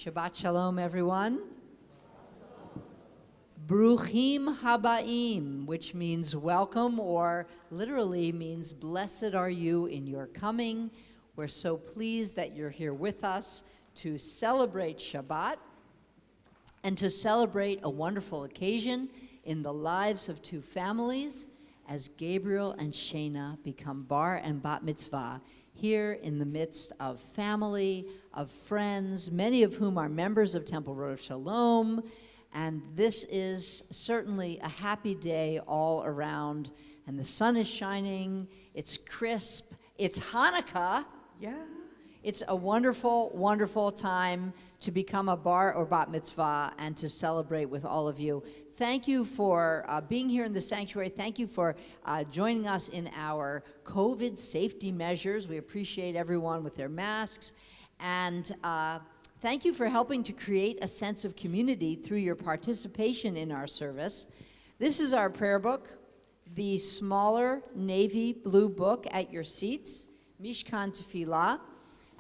Shabbat Shalom, everyone. Bruchim Habaim, which means welcome, or literally means blessed are you in your coming. We're so pleased that you're here with us to celebrate Shabbat and to celebrate a wonderful occasion in the lives of two families as Gabriel and Shaina become bar and bat mitzvah here in the midst of family, of friends, many of whom are members of Temple Road of Shalom. And this is certainly a happy day all around. And the sun is shining, it's crisp, it's Hanukkah. Yeah. It's a wonderful, wonderful time to become a bar or bat mitzvah and to celebrate with all of you. Thank you for being here in the sanctuary. Thank you for joining us in our COVID safety measures. We appreciate everyone with their masks. And thank you for helping to create a sense of community through your participation in our service. This is our prayer book, the smaller navy blue book at your seats, Mishkan Tefillah.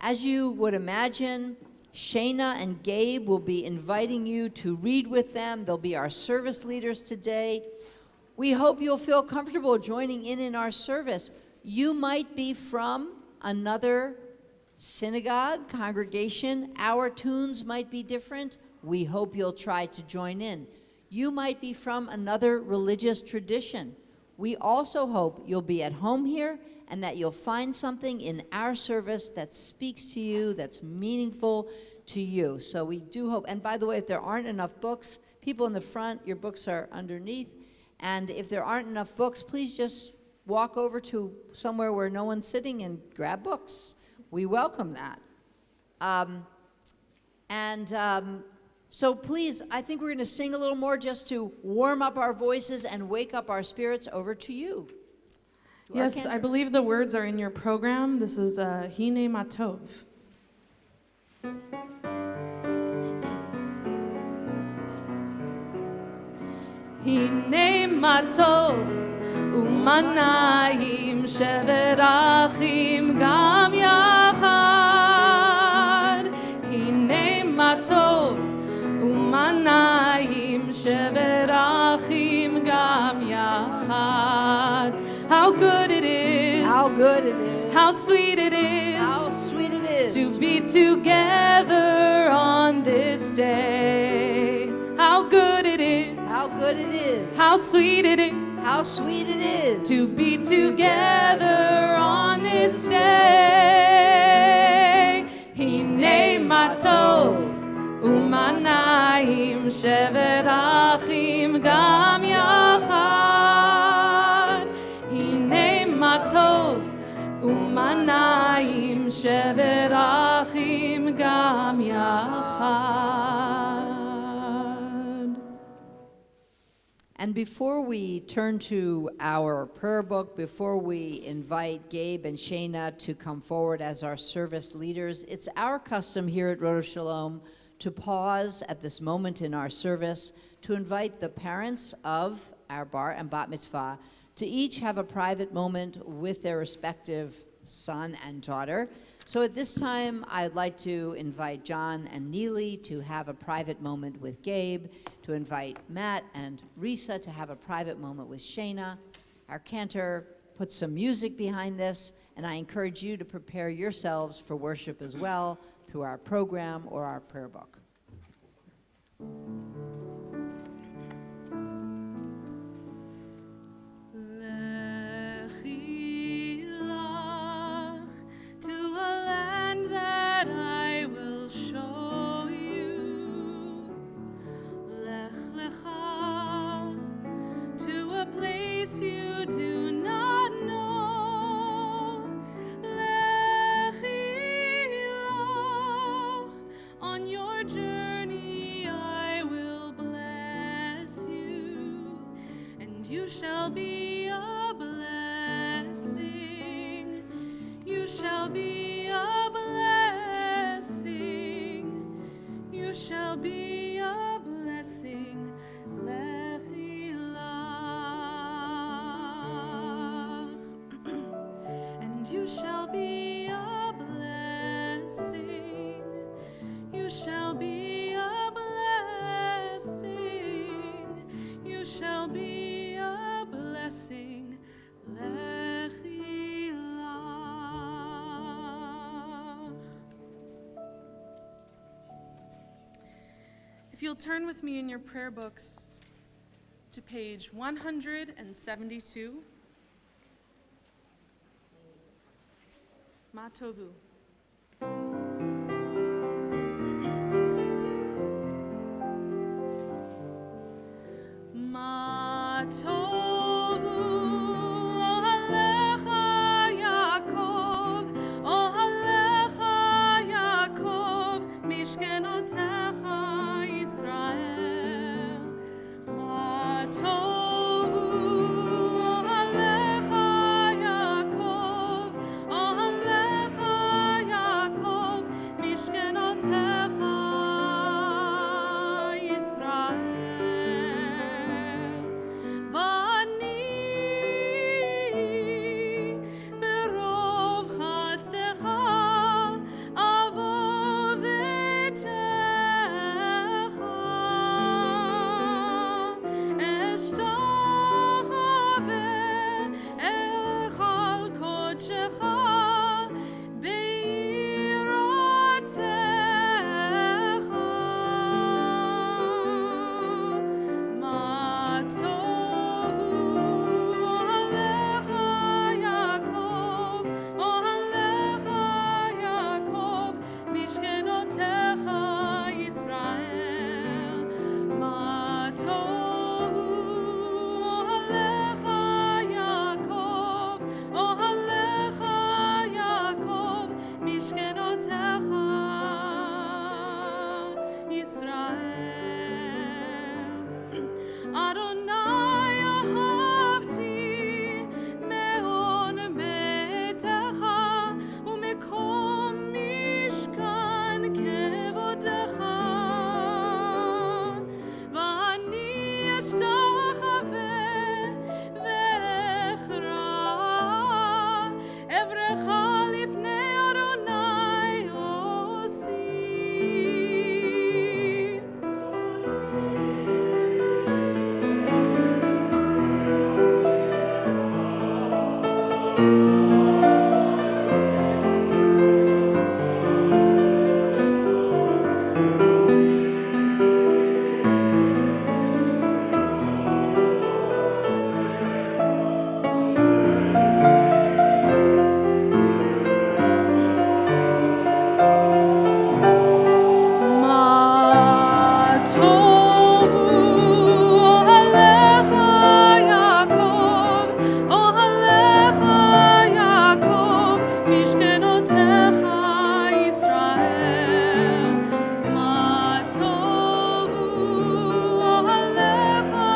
As you would imagine, Shaina and Gabe will be inviting you to read with them. They'll be our service leaders today. We hope you'll feel comfortable joining in our service. You might be from another synagogue, congregation. Our tunes might be different. We hope you'll try to join in. You might be from another religious tradition. We also hope you'll be at home here and that you'll find something in our service that speaks to you, that's meaningful to you. So we do hope, and by the way, if there aren't enough books, people in the front, your books are underneath, and if there aren't enough books, please just walk over to somewhere where no one's sitting and grab books. We welcome that. So please, I think we're going to sing a little more just to warm up our voices and wake up our spirits. Over to you. Yes, I believe the words are in your program. This is Hine Matov. Hine Matov umanayim shevet achim gam yachad. Hine Matov umanayim shevet achim gam yachad. How good it is. How good it is. How sweet it is. How sweet it is. To be together on this day. How good it is. How good it is. How sweet it is. How sweet it is. To be together on this day. Hine matov umanayim shevet achim gam yachad. Hine matov umanayim shevet achim gam yachad. And before we turn to our prayer book, before we invite Gabe and Shaina to come forward as our service leaders, it's our custom here at Road of Shalom to pause at this moment in our service to invite the parents of our bar and bat mitzvah to each have a private moment with their respective son and daughter. So at this time, I'd like to invite John and Neely to have a private moment with Gabe, to invite Matt and Risa to have a private moment with Shaina. Our Cantor put some music behind this, and I encourage you to prepare yourselves for worship as well through our program or our prayer book. That I will show you, Lech Lecha, to a place you do not know, Lech on your journey I will bless you, and you shall be a blessing, you shall be a blessing, you shall be a blessing, Lechilach. And you shall be a blessing, you shall shall be a blessing. You shall be a blessing. Lechi lach. If you'll turn with me in your prayer books to page 172. Ma tovu. Ma tovu alecha Yaakov, alecha Yaakov, mishkenotecha Yisrael. Ma tovu alecha Yaakov, alecha Yaakov, mishkenotecha Yisrael. Vani berov chastecha avovetecha eshtachave echal kodshecha beiratecha. Ma tovu alecha Yaakov, alecha Yaakov, mishkenotecha Yisrael. Ma tovu alecha Yaakov, alecha Yaakov, mishkenotecha Yisrael. Adonai ahavti me'on betecha u'mekom mishkan kevodecha. V'ani ashtachave ve'echra evrecha lifnei Adonai osi. Ma tovu alecha Yaakov, alecha Yaakov, mishkenotecha Yisrael. Ma tovu alecha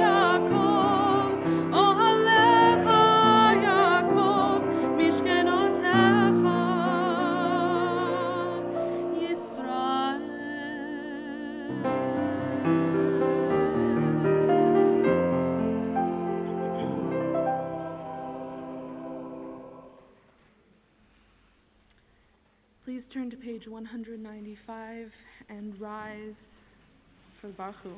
Yaakov, alecha Yaakov, mishkenotecha Yisrael. Please turn to page 195 and rise for the Baruch Hu.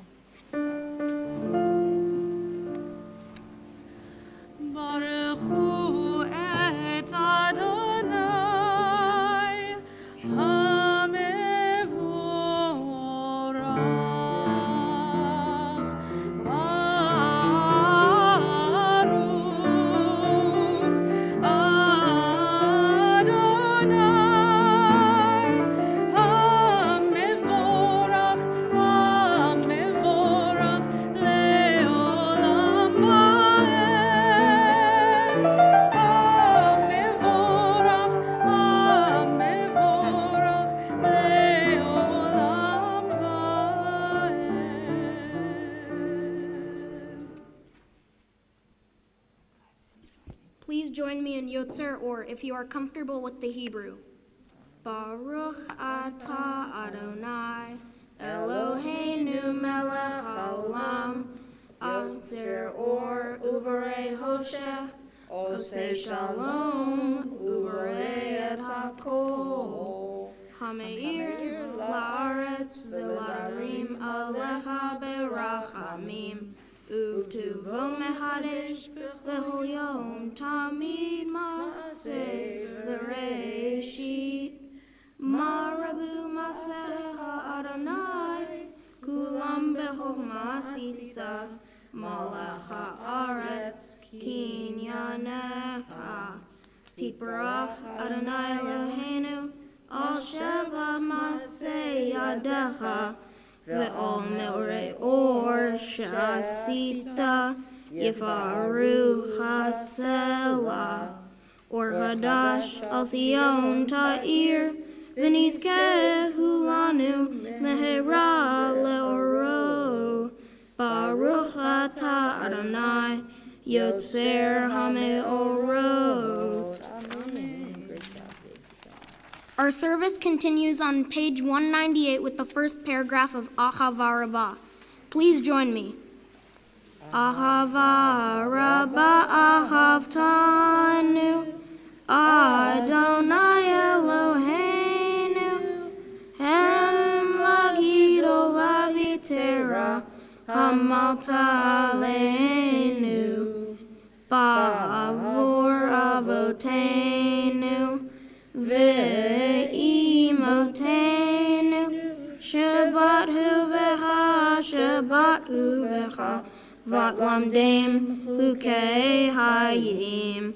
Baruch Hu et Adonai hamevorach. Baruch Adonai hamevorach, hamevorach leolam vaed. Hamevorach, hamevorach leolam vaed. Please join me in Yotzer, or if you are comfortable with the Hebrew. Baruch atah Adonai, Eloheinu melech haolam, atzir or uvarei hoshech, oseh shalom, uvarei et hakol. Hameir la'aretz v'ladarim alecha berachamim. Uvtuvo mehadish v'chol yom tamid maseh v'reishit. Marabu masecha Adonai kulam b'chokhmah sitza malach haaretz kinyanecha. Tiparach Adonai Eloheinu al sheva maseh yadecha ve'al me'orei or she'asita yifaru chasela. Or hadash al Sion ta'ir v'nizkeh hulanu mehera le'oro. Baruch atah Adonai Yotzer HaMeorot. Our service continues on page 198 with the first paragraph of Ahava Rabbah. Please join me. Ahava Rabbah Ahavtanu Adonai Eloheinu Hem Lagido Lavitera Hamalta Aleinu Ba'avor Avotenu Ve'imotenu Shabbat Huvecha Vat Lamdem Hukei Hayim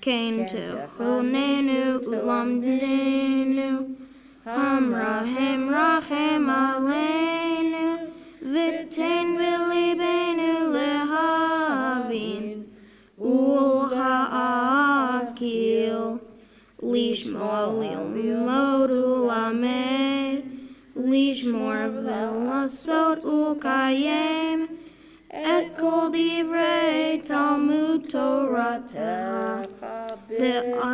Cantor Honenu Ulamdenu Hamrahem Rachem Aleinu V'tein B'libenu Lehavin Ul Ha'askil Lishmor Lilmod Ulamed Lishmor Velasot Ukayem Et Kol Divrei Talmud Torateha Be'ahava.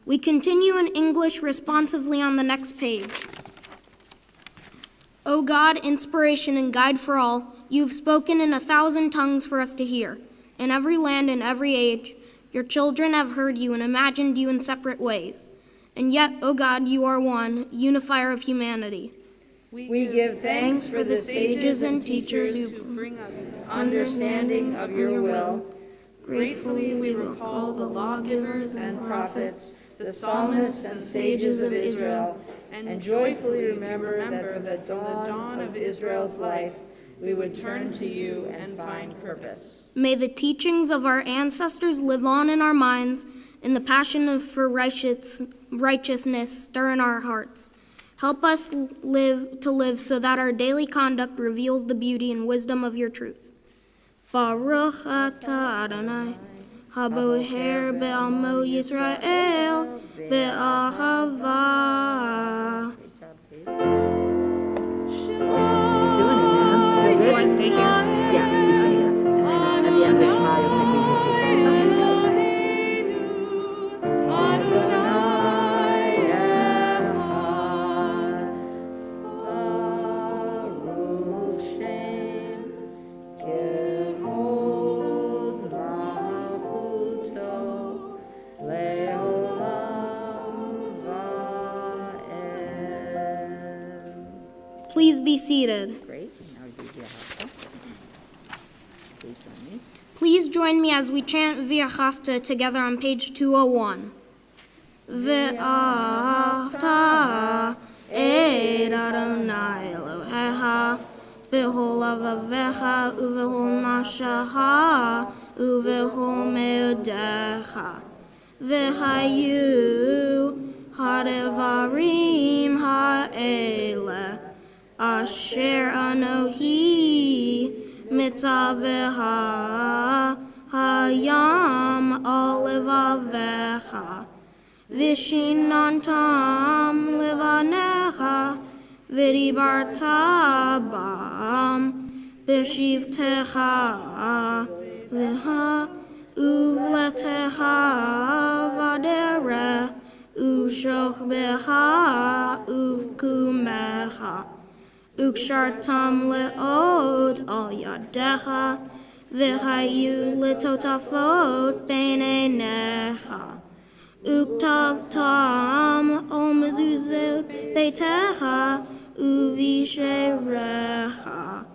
We continue in English responsively on the next page. O God, inspiration and guide for all, you've spoken in 1,000 tongues for us to hear. In every land and every age, your children have heard you and imagined you in separate ways. And yet, O God, you are one, unifier of humanity. We give thanks for the sages and teachers who bring us understanding of your will. Gratefully we recall the lawgivers and prophets, the psalmists and sages of Israel, and joyfully remember that from the dawn of Israel's life we would turn to you and find purpose. May the teachings of our ancestors live on in our minds, and the passion for righteousness stir in our hearts. Help us to live so that our daily conduct reveals the beauty and wisdom of your truth. Baruch atah Adonai, haboher be'amo Yisrael be'ahava. Do I stay here? Yeah, you stay here. And then at the end of Shema, you'll say, "Can you say that?" Please be seated. Great. Now we do the Ahava. Please join me. Please join me as we chant V'ahavta together on page 201. V'ahavta et Adonai Elohecha b'chol avavecha uv'chol nafshecha uv'chol me'odecha v'hayu hadevarim ha'eleh asher anohi mitzaveha hayam alevavecha vishinantam levanecha vidibarta bam bishivtecha v'ha uvletecha vadere u'shochbecha uvkumecha Ukshartam le'od al yadecha v'chayu letotafot b'neinecha Uktav tam ol mezuzot beitecha uvisherecha.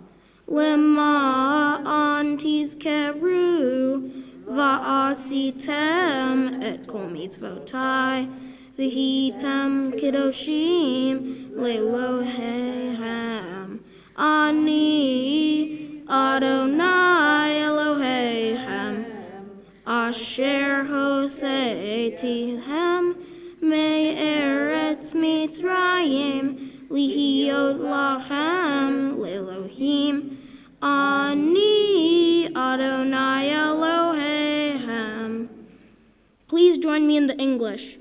Lema'an tizkeru va'asitem et kol mitzvotai v'hitem kedoshim le'Eloheichem. Ani Adonai Eloheichem asher hoseitihem me'eretz Mitzrayim lihiyot lachem le'Elohim. Ani Adonai Eloheichem. Please join me in the English.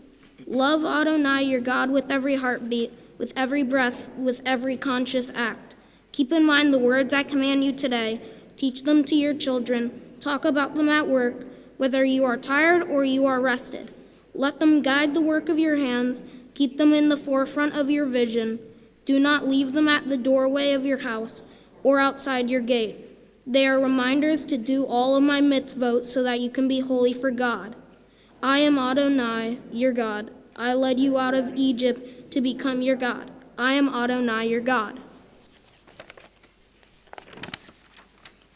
Love Adonai your God with every heartbeat, with every breath, with every conscious act. Keep in mind the words I command you today. Teach them to your children. Talk about them at work, whether you are tired or you are rested. Let them guide the work of your hands. Keep them in the forefront of your vision. Do not leave them at the doorway of your house or outside your gate. They are reminders to do all of my mitzvot so that you can be holy for God. I am Adonai, your God. I led you out of Egypt to become your God. I am Adonai, your God.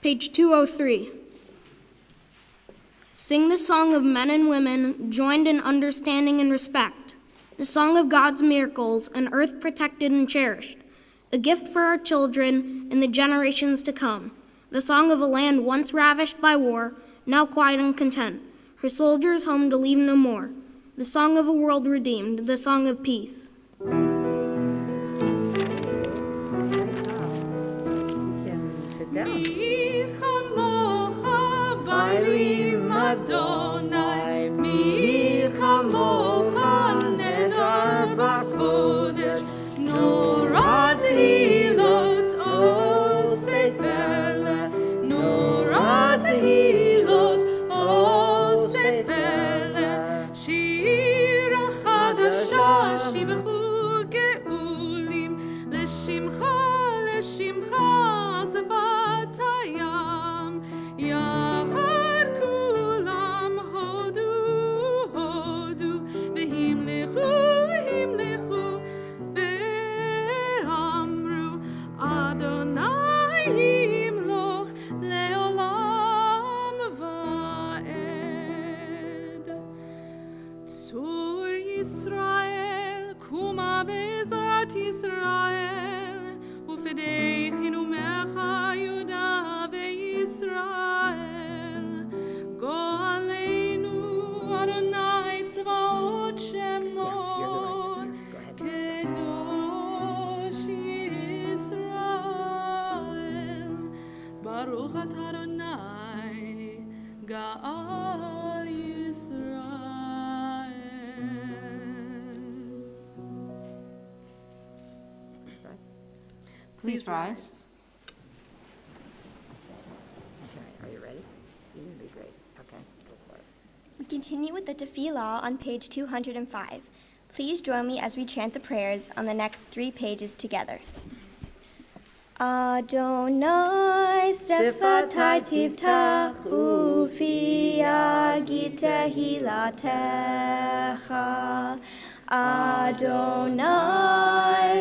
Page 203. Sing the song of men and women joined in understanding and respect. The song of God's miracles, an earth protected and cherished. A gift for our children and the generations to come. The song of a land once ravished by war, now quiet and content. Her soldiers home to leave no more. The song of a world redeemed, the song of peace. Sit down. Mi chamocha barim Adonai, mi chamocha nedar v'kodesh, norat hilot o sefele, norat hilot o sefele, shira chadasha shibchu geulim, leshimcha, leshimcha sefat hayam, yachad kulam hodu, hodu, v'himlechu, v'himlechu, ve'amru, Adonai yimloch le'olam va'ed. Tzur Yisrael, kuma be'ezrat Yisrael, ufedeichinu mecha Yuda ve'Yisrael. Go aleinu Adonai tzvaot shemo, kedosh Yisrael. Baruch atah Adonai, Ga'al Yisrael. Please rise. Okay, are you ready? You're going to be great. Okay, go for it. We continue with the tefillah on page 205. Please join me as we chant the prayers on the next 3 pages together. Adonai sefatai tivtahu fi yagi tehilatecha. Adonai,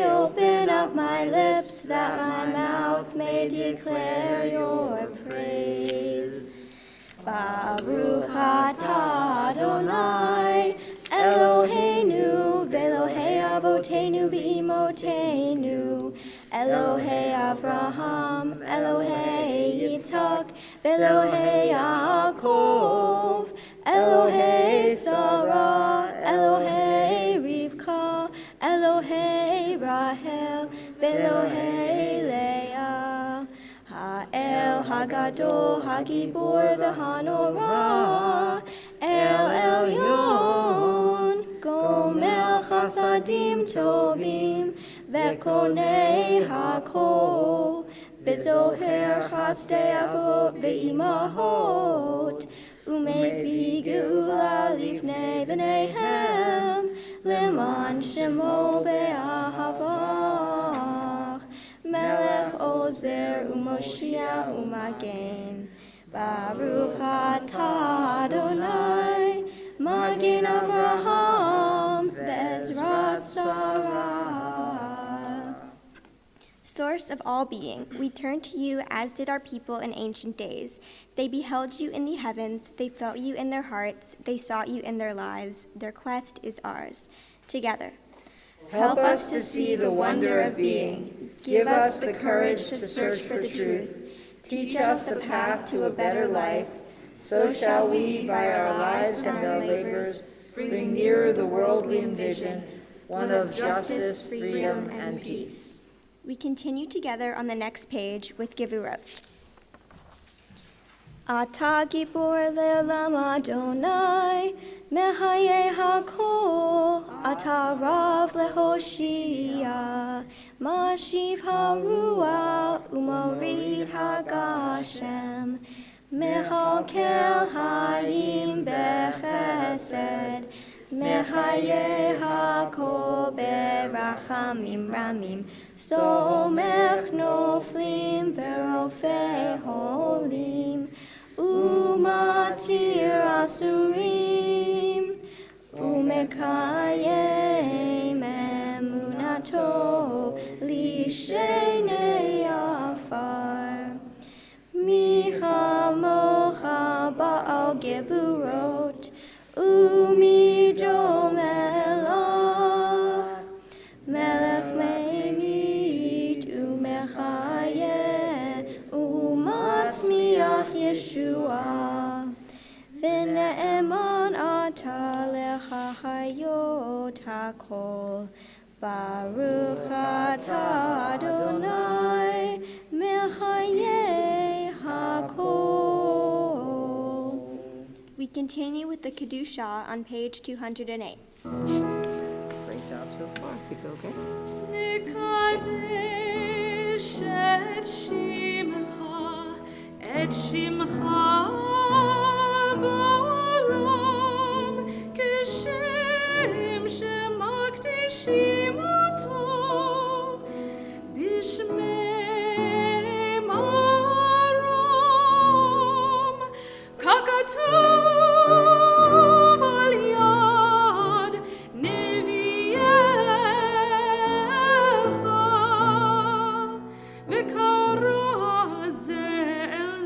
open up my lips that my mouth may declare your praise. Baruch atah Adonai, Eloheinu, ve'Elohei avotenu v'imotenu, Elohei Avraham, Elohei Yitzhak, ve'Elohei Yaakov, Elohei Sarah, Elohei Rivka, Elohei Rahel, ve'Elohei Leah. Ha'el Hagadol, Hagibor v'Hanorah, El Elyon, Gomel Chasadim Tovim, Ve'konei Hakol, Bezoher Chasdei Avot ve'imahot, Umevi Geula Livnei V'neihem, Leman Shemo Be'ahavach, Melech Ozer Umoshia Umagen. Baruch atah Adonai, Magin Avraham, Bezrat Sarah. Source of all being, we turn to you as did our people in ancient days. They beheld you in the heavens, they felt you in their hearts, they sought you in their lives. Their quest is ours. Together. Help us to see the wonder of being. Give us the courage to search for the truth. Teach us the path to a better life. So shall we, by our lives and our labors, bring nearer the world we envision, one of justice, freedom, and peace. We continue together on the next page with Gevurot. Ata gibor le'olam Adonai, mehaye hakol. Ata rav lehoshia, mashiv harua, umorid hagashem. Mehakel hayim bechesed, mehaye hakol berachamim ramim. Somech noflim verofei holim, umatir asurim, umekayem emunato lishenei afar. Micha mocha ba'al gevurot, umido melach, melech meimit umechayeh, umatzmiach Yeshua. V'ne'eman ata lecha hayot hakol, Baruch atah Adonai, mechayeh hakol. We continue with the Kedusha on page 208. Great job so far. You feel okay? Nekadesh et shimcha ba'olam, kishem shemakdishim oto b'shmei marom, kakatuv al yad neviyecha, v'kara Zell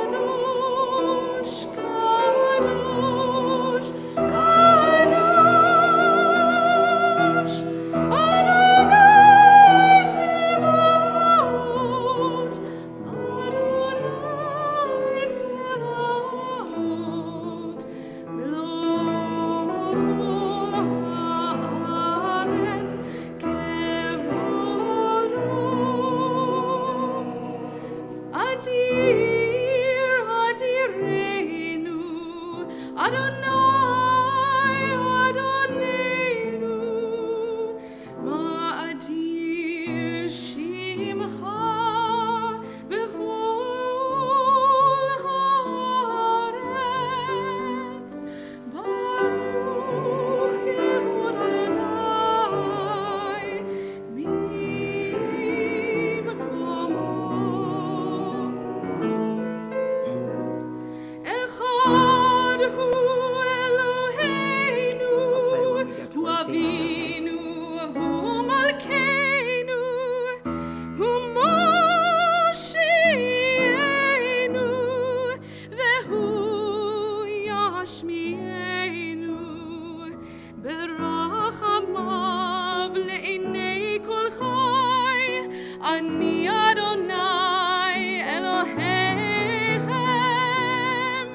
Kadosh, Kadosh, Kadosh, Adonai Tzevot, Adonai Tzevot, Melech haaretz kevodo. Adir, Adirenu, Adonai, Adonenu, Ma'adir Shimcha b'chol haaretz, Baruch kevod Adonai, Mimkomo. Echad hu Eloheinu, hu Avinu, hu Malkeinu, hu Moshienu, vehu Yashmienu, berachamav le'inei kol chai, ani Adonai Elohechem,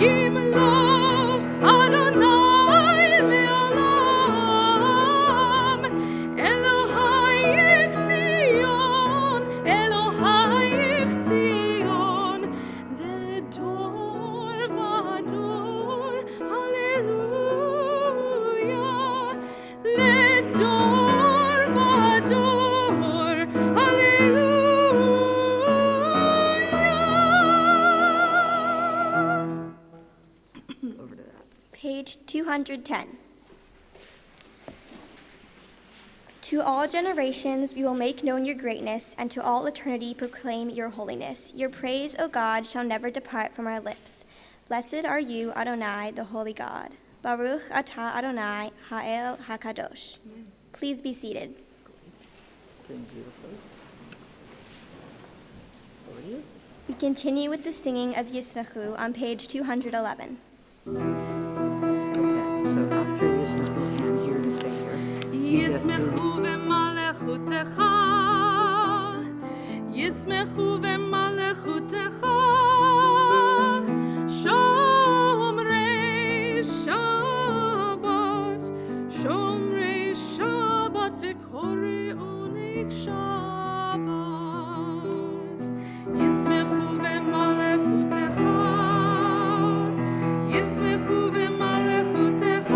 Yimloch Adonai le'olam, Elohayich Tzion, Elohayich Tzion, ledor vador, Hallelujah, ledor vador, Hallelujah. Over to that. Page 210. To all generations we will make known your greatness, and to all eternity proclaim your holiness. Your praise, O God, shall never depart from our lips. Blessed are you, Adonai, the holy God. Baruch atah Adonai, ha'el hakadosh. Please be seated. We continue with the singing of Yismechu on page 211. Okay, so after Yismechu ends, you're going to stay here. ישמחו במלכותך, ישמחו במלכותך, שומרי שבת, שומרי שבת וקוראוני שבת. ישמחו במלכותך, ישמחו במלכותך,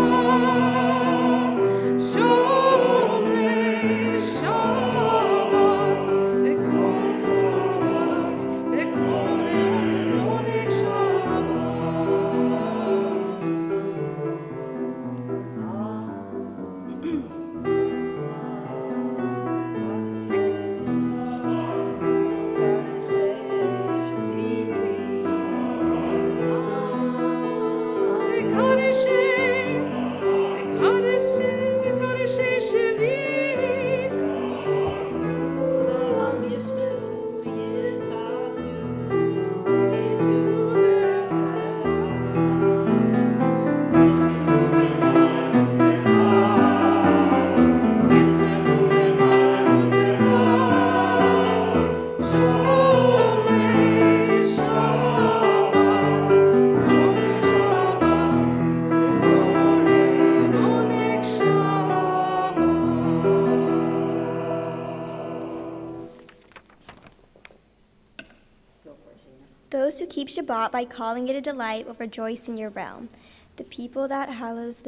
Those who keep Shabbat by calling it a delight will rejoice in your realm. The people that hallows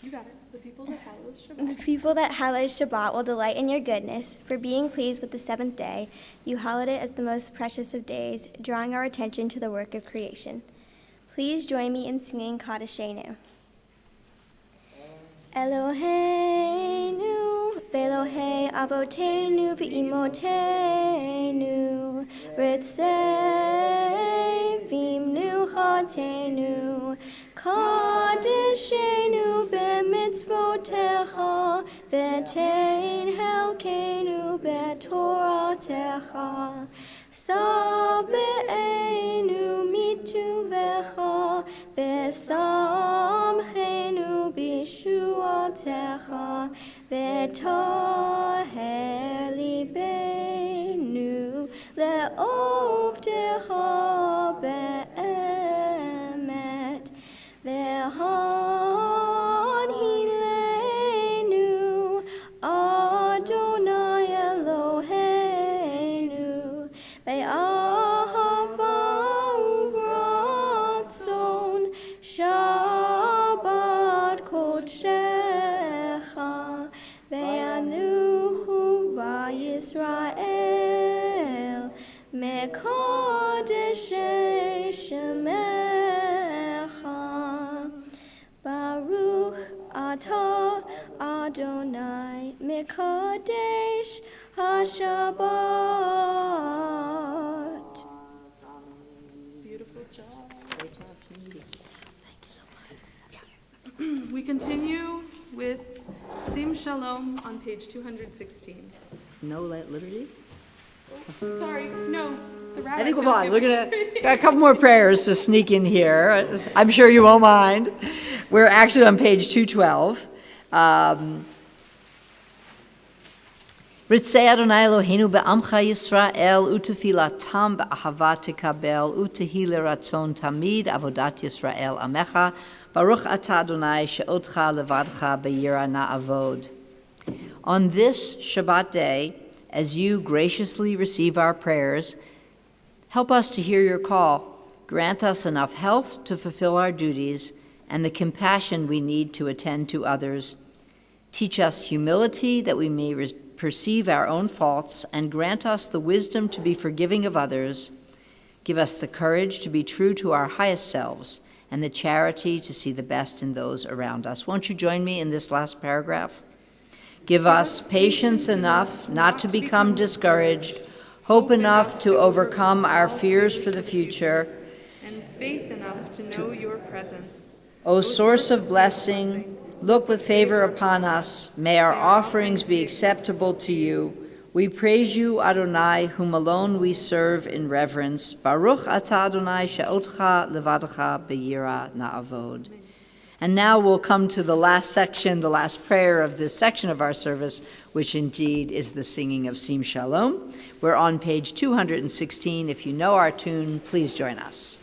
You got it. The people that hallows The Shabbat. people that hallows Shabbat will delight in your goodness. For being pleased with the seventh day, you hallowed it as the most precious of days, drawing our attention to the work of creation. Please join me in singing Shaina. Eloheinu, Velohei Avotenu, Ve'imotenu, Ritzei Vimnu Chatenu, Kadeshenu b'mitzvotecha, V'tein helkenu b'toratecha, Sabe'enu mituvecha, V'samchenu b'shuatecha, V'taher libenu le'ovdecha be'emet, V'hanhilenu Adonai Eloheinu, Ve'ahava uvratzon Shabbat kodshecha, Ve'anuchu va'Yisrael mekodeshei shemecha. Baruch atah Adonai mekadesh haShabbat. Beautiful job. We continue with Sim Shalom on page 216. No liturgy? Sorry, no. The I think we'll rabbi's pause. give We're us- got a couple more prayers to sneak in here. I'm sure you won't mind. We're actually on page 212. Ritzei Adonai Eloheinu be'amcha Yisrael utefilatam be'ahava tekabel utehi leratzon tamid avodat Yisrael amecha Baruch atah Adonai she'otcha levadcha be'yira na'avod. On this Shabbat day, as you graciously receive our prayers, help us to hear your call. Grant us enough health to fulfill our duties and the compassion we need to attend to others. Teach us humility that we may perceive our own faults, and grant us the wisdom to be forgiving of others. Give us the courage to be true to our highest selves and the charity to see the best in those around us. Won't you join me in this last paragraph? Give us patience enough not to become discouraged, hope enough to overcome our fears for the future, and faith enough to know your presence. O source of blessing, look with favor upon us. May our offerings be acceptable to you. We praise you, Adonai, whom alone we serve in reverence. Baruch atah Adonai she'otcha levadcha b'yira na'avod. And now we'll come to the last section, the last prayer of this section of our service, which indeed is the singing of Sim Shalom. We're on page 216. If you know our tune, please join us.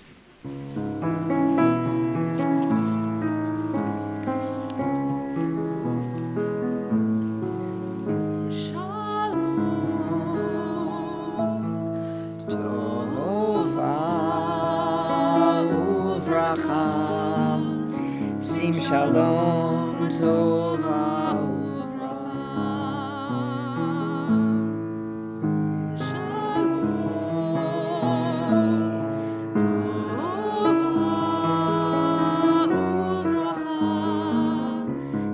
Sim Shalom Tova Uvracha.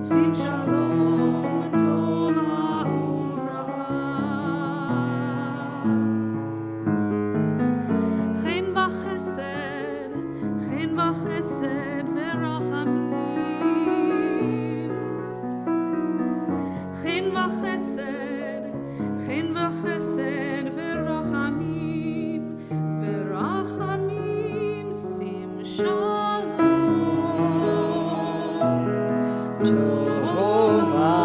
Sim Shalom Tova Uvracha. Chen v'chesed, chen v'chesed v'rachamim. Chen v'chesed v'rachamim, v'rachamim sim shalom. Tova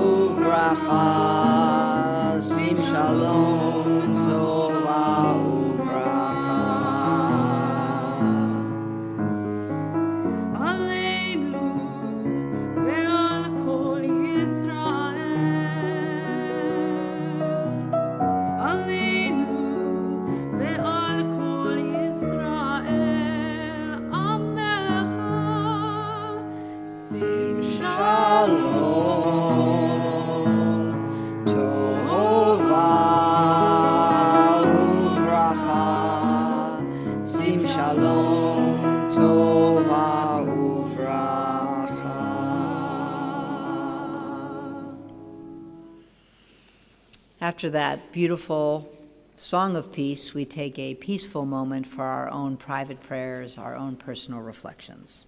uvracha, sim shalom, tova uvracha. Aleinu ve'al kol Yisrael. Aleinu ve'al kol Yisrael. Amecha sim Shalom, tova uvracha, sim shalom, tova uvracha. After that beautiful song of peace, we take a peaceful moment for our own private prayers, our own personal reflections.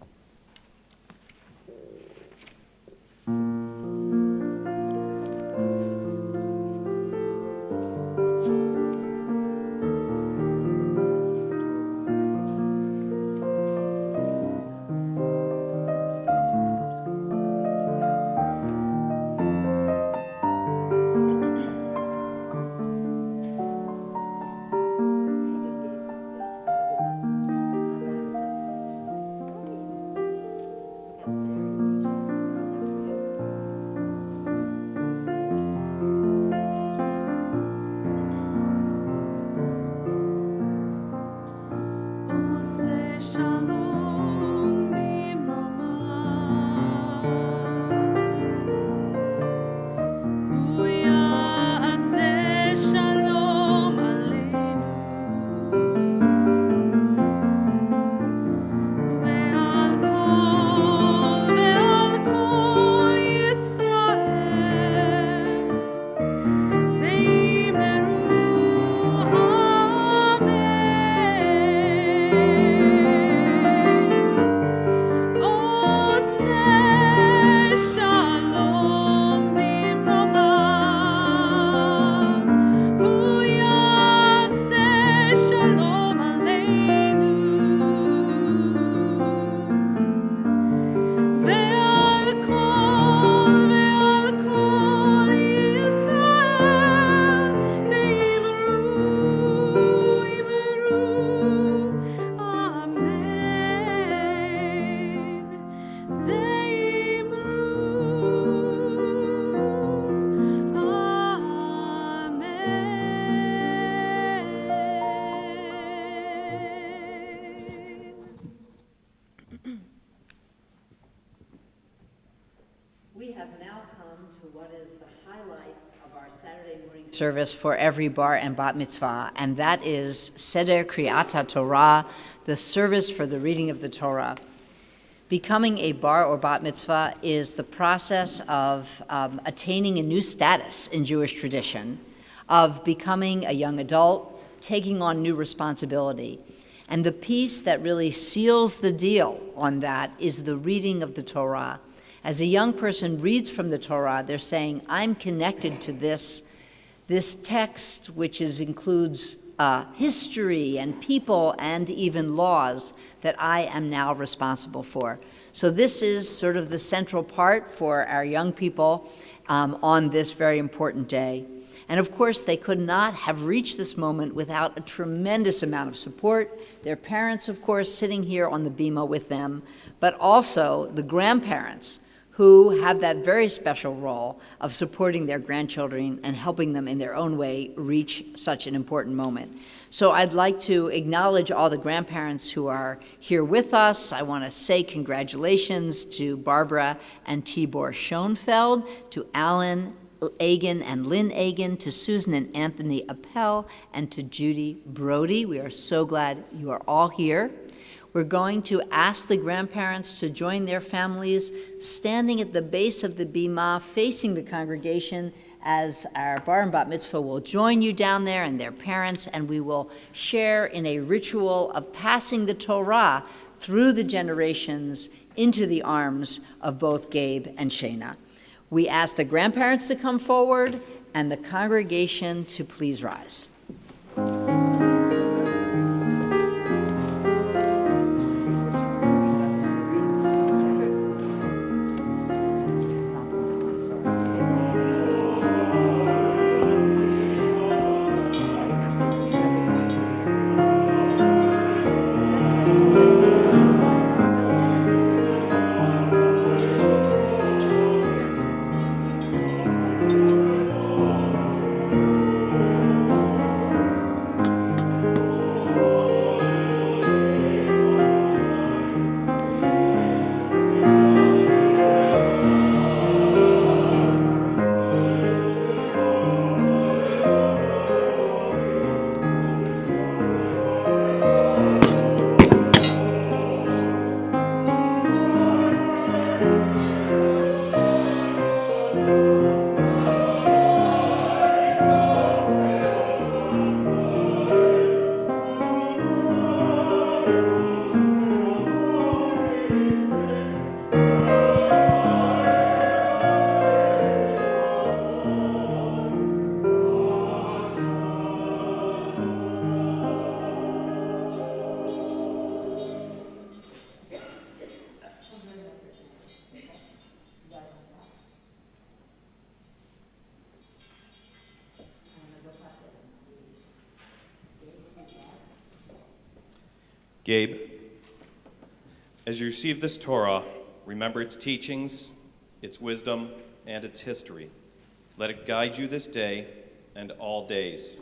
Service for every bar and bat mitzvah, and that is Seder Kriyat HaTorah, the service for the reading of the Torah. Becoming a bar or bat mitzvah is the process of attaining a new status in Jewish tradition, of becoming a young adult, taking on new responsibility. And the piece that really seals the deal on that is the reading of the Torah. As a young person reads from the Torah, they're saying, I'm connected to this text, which includes history and people and even laws that I am now responsible for. So this is sort of the central part for our young people on this very important day. And of course, they could not have reached this moment without a tremendous amount of support. Their parents, of course, sitting here on the bima with them, but also the grandparents who have that very special role of supporting their grandchildren and helping them in their own way reach such an important moment. So I'd like to acknowledge all the grandparents who are here with us. I want to say congratulations to Barbara and Tibor Schoenfeld, to Alan Agin and Lynn Agin, to Susan and Anthony Appel, and to Judy Broudy. We are so glad you are all here. We're going to ask the grandparents to join their families, standing at the base of the bima, facing the congregation, as our bar and bat mitzvah will join you down there and their parents, and we will share in a ritual of passing the Torah through the generations into the arms of both Gabe and Shaina. We ask the grandparents to come forward and the congregation to please rise. Gabe, as you receive this Torah, remember its teachings, its wisdom, and its history. Let it guide you this day and all days.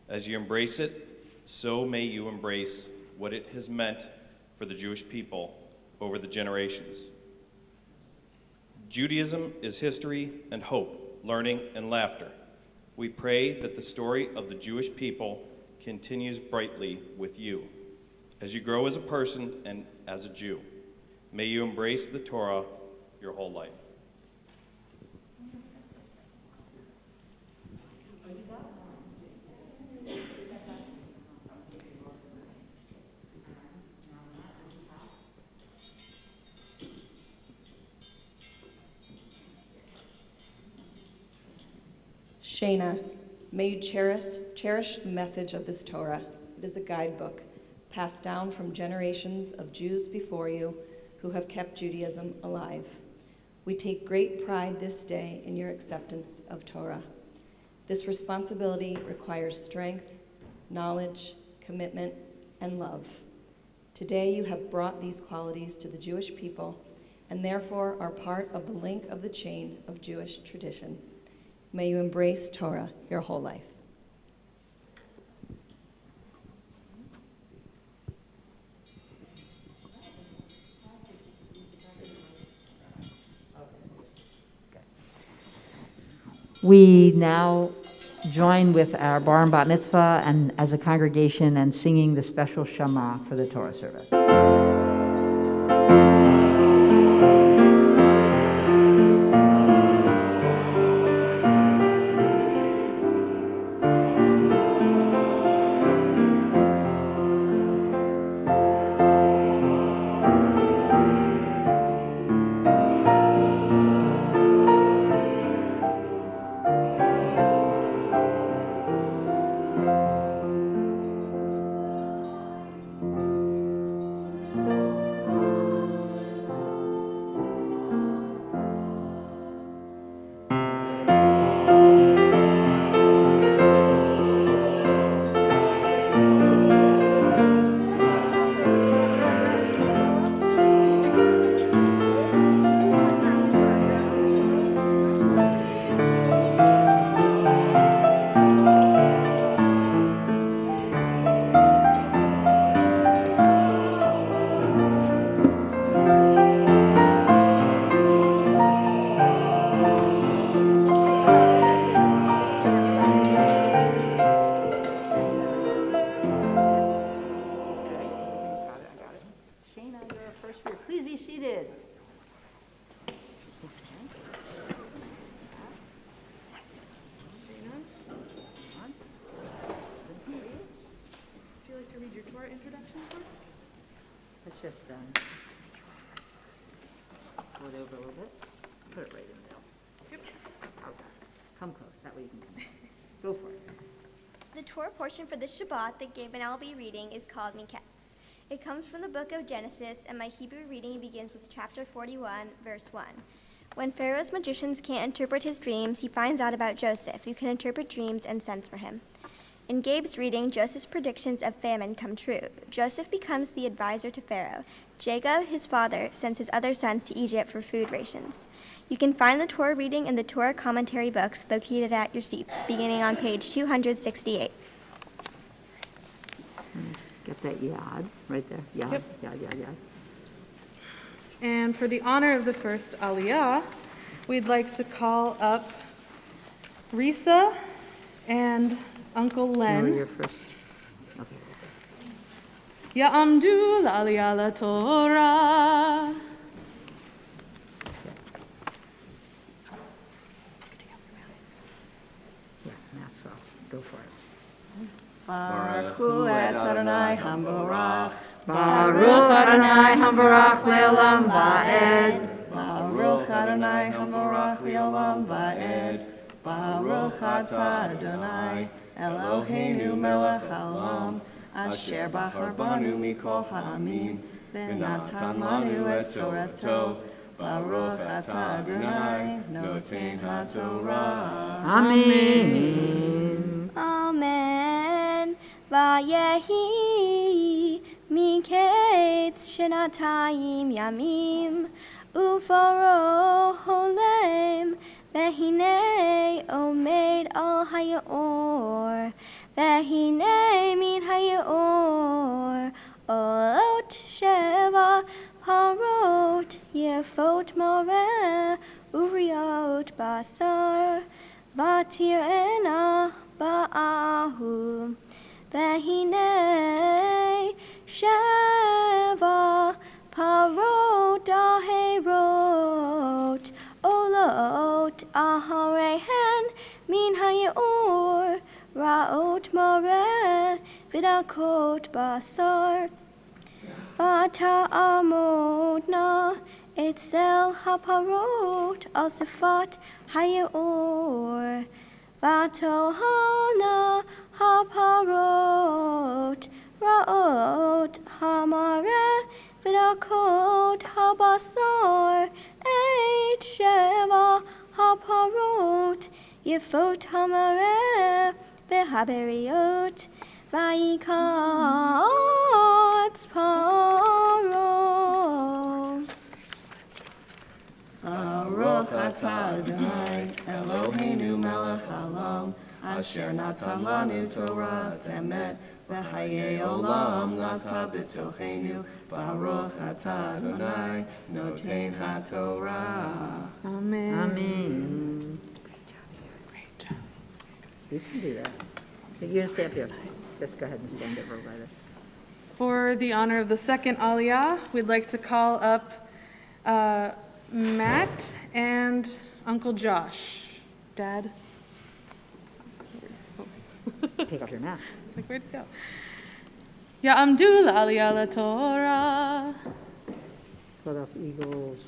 As you embrace it, so may you embrace what it has meant for the Jewish people over the generations. Judaism is history and hope, learning and laughter. We pray that the story of the Jewish people continues brightly with you. As you grow as a person and as a Jew, may you embrace the Torah your whole life. Shaina, may you cherish the message of this Torah. It is a guidebook passed down from generations of Jews before you who have kept Judaism alive. We take great pride this day in your acceptance of Torah. This responsibility requires strength, knowledge, commitment, and love. Today you have brought these qualities to the Jewish people and therefore are part of the link of the chain of Jewish tradition. May you embrace Torah your whole life. We now join with our bar and bat mitzvah and as a congregation and singing the special Shema for the Torah service. just, pull it over a little bit. Put it right in the middle. How's that? Come close, that way you can, go for it. The Torah portion for this Shabbat that Gabe and I will be reading is called Miketz. It comes from the book of Genesis, and my Hebrew reading begins with chapter 41, verse 1. When Pharaoh's magicians can't interpret his dreams, he finds out about Joseph, who can interpret dreams and sends for him. In Gabe's reading, Joseph's predictions of famine come true. Joseph becomes the advisor to Pharaoh. Jacob, his father, sends his other sons to Egypt for food rations. You can find the Torah reading in the Torah commentary books located at your seats, beginning on page 268. Get that yad right there. Yad, Yep. yad. And for the honor of the first Aliyah, we'd like to call up Risa and Uncle No, Len. you're first. Okay. Ya'amdu la'aliyah la-Torah. Yeah, mask off. Go for it. Baruch hu et Adonai Hamborach. Baruch Adonai Hambarach Le'olam Va'ed. Baruch Adonai Hamborach Le'olam Va'ed. Baruch atah Adonai Eloheinu melech haolam asher bachar banu mikol ha'amim v'natan lanu et torato. Baruch atah Adonai noten haTorah. Amen. Amen. Vayehi miketz shenatayim yamim ufaro holem vehine omed al hayaor vehine min hayaor olot sheva parot yefot moreh uriot basar vatir ena ba'ahu vehine sheva parot aherot olot aharehen min hayaor raot moreh vidakot basar vata amodna et Zell haparot al sifat hayaor vatohana haparot raot hamare vidakot habasar et sheva haparot yefot hamare vehaberiot vaikat parot. Baruch atah Adonai Eloheinu melech haolam asher natan lanu Torah emet v'chayei olam nata b'tochenu. Baruch atah Adonai noten haTorah. Amen. Amen. Great job. You can do that. You're going to stay up here. Just go ahead and stand over by the... For the honor of the second Aliyah, we'd like to call up Matt and Uncle Josh. Dad? Take off your mask. It's like, where'd it go? Ya'amdu la'aliyah la-Torah. Put up eagles.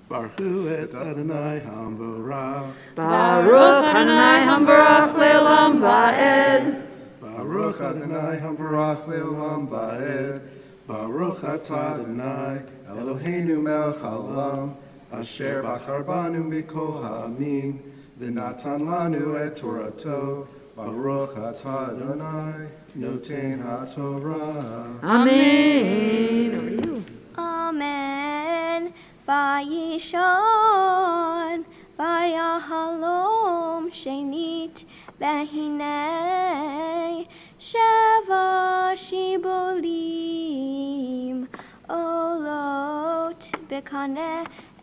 Baruch hu et Adonai Hamborach. Baruch Adonai Hambarach Le'olam Va'ed. Baruch Adonai Hamborach Le'olam Va'ed. Baruch atah Adonai Eloheinu melech haolam asher bachar banu mikol ha'amim v'natan lanu et Torato. Baruch atah Adonai noten haTorah. Amen. Over to you. Amen. Vayishon, vayahalom shenit, vehine sheva shibolim, olot bekane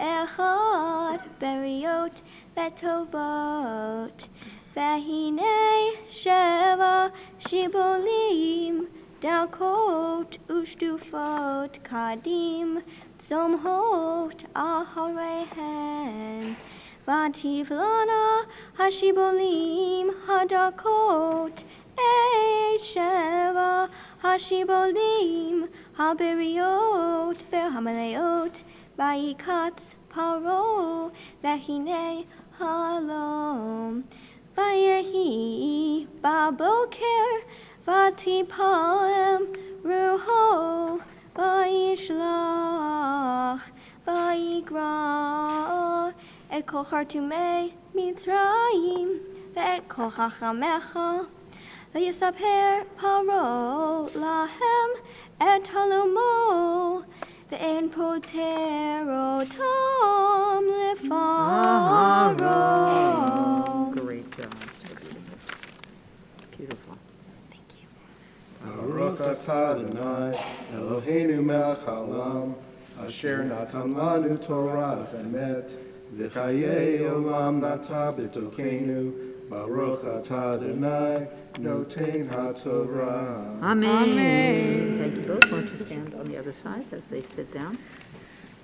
echad beriot betovot, vehine sheva shibolim, dakot ushtufot kadim, Zomhot aharehen, vativlana hashibolim hadakot, et sheva hashibolim הבריאות והמלאות, ויקץ פרעה, והנה חלום. ויהי בבוקר, ותפעם רוחו, וישלח, ויקרא את כל חרטומי מצרים, ואת כל חכמיך, ויספר פרעה להם את חלומו, ואין פוטר אותם לפרעה. Great job. Beautiful. Thank you. Baruch atah Adonai, Eloheinu melech haolam, asher natan lanu Torah emet, v'chayei olam nata b'tokenu, Baruch atah Adonai, noten haTorah. Amen. Thank you both. Why don't you stand on the other side as they sit down?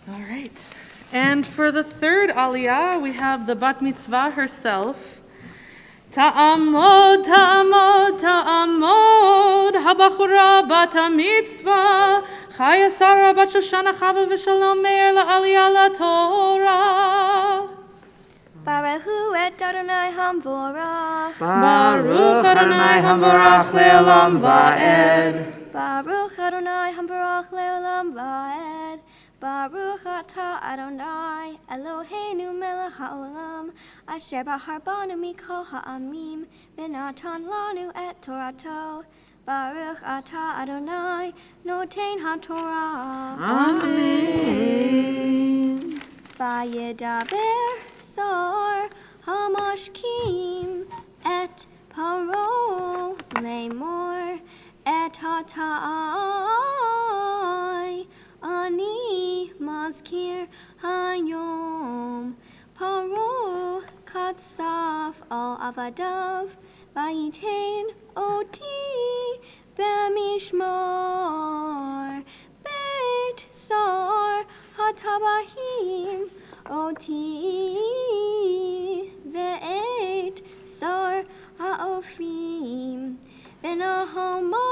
All right. And for the third aliyah, we have the bat mitzvah herself. Ta'amod, ta'amod, ta'amod, habachura bat mitzvah, chaya Sarah bat Shoshana chava v'shalom meir la'aliyah la'Torah. Baruch et Adonai hamvorach. Baruch Adonai hamvarach le'olam va'ed. Baruch Adonai hamvorach le'olam va'ed. Baruch atah Adonai Eloheinu melech haolam, asher bahar banu mikol ha'amim, v'natan lanu et Torato. Baruch atah Adonai noten haTorah. Amen. Vayedaber sar hamashkim et paro lemor et hatai ani mazkir hayom paro katsaf al avadav vayitain oti bemishmar bet sar hatabahim oti ve'et sar ha'ofim v'nahama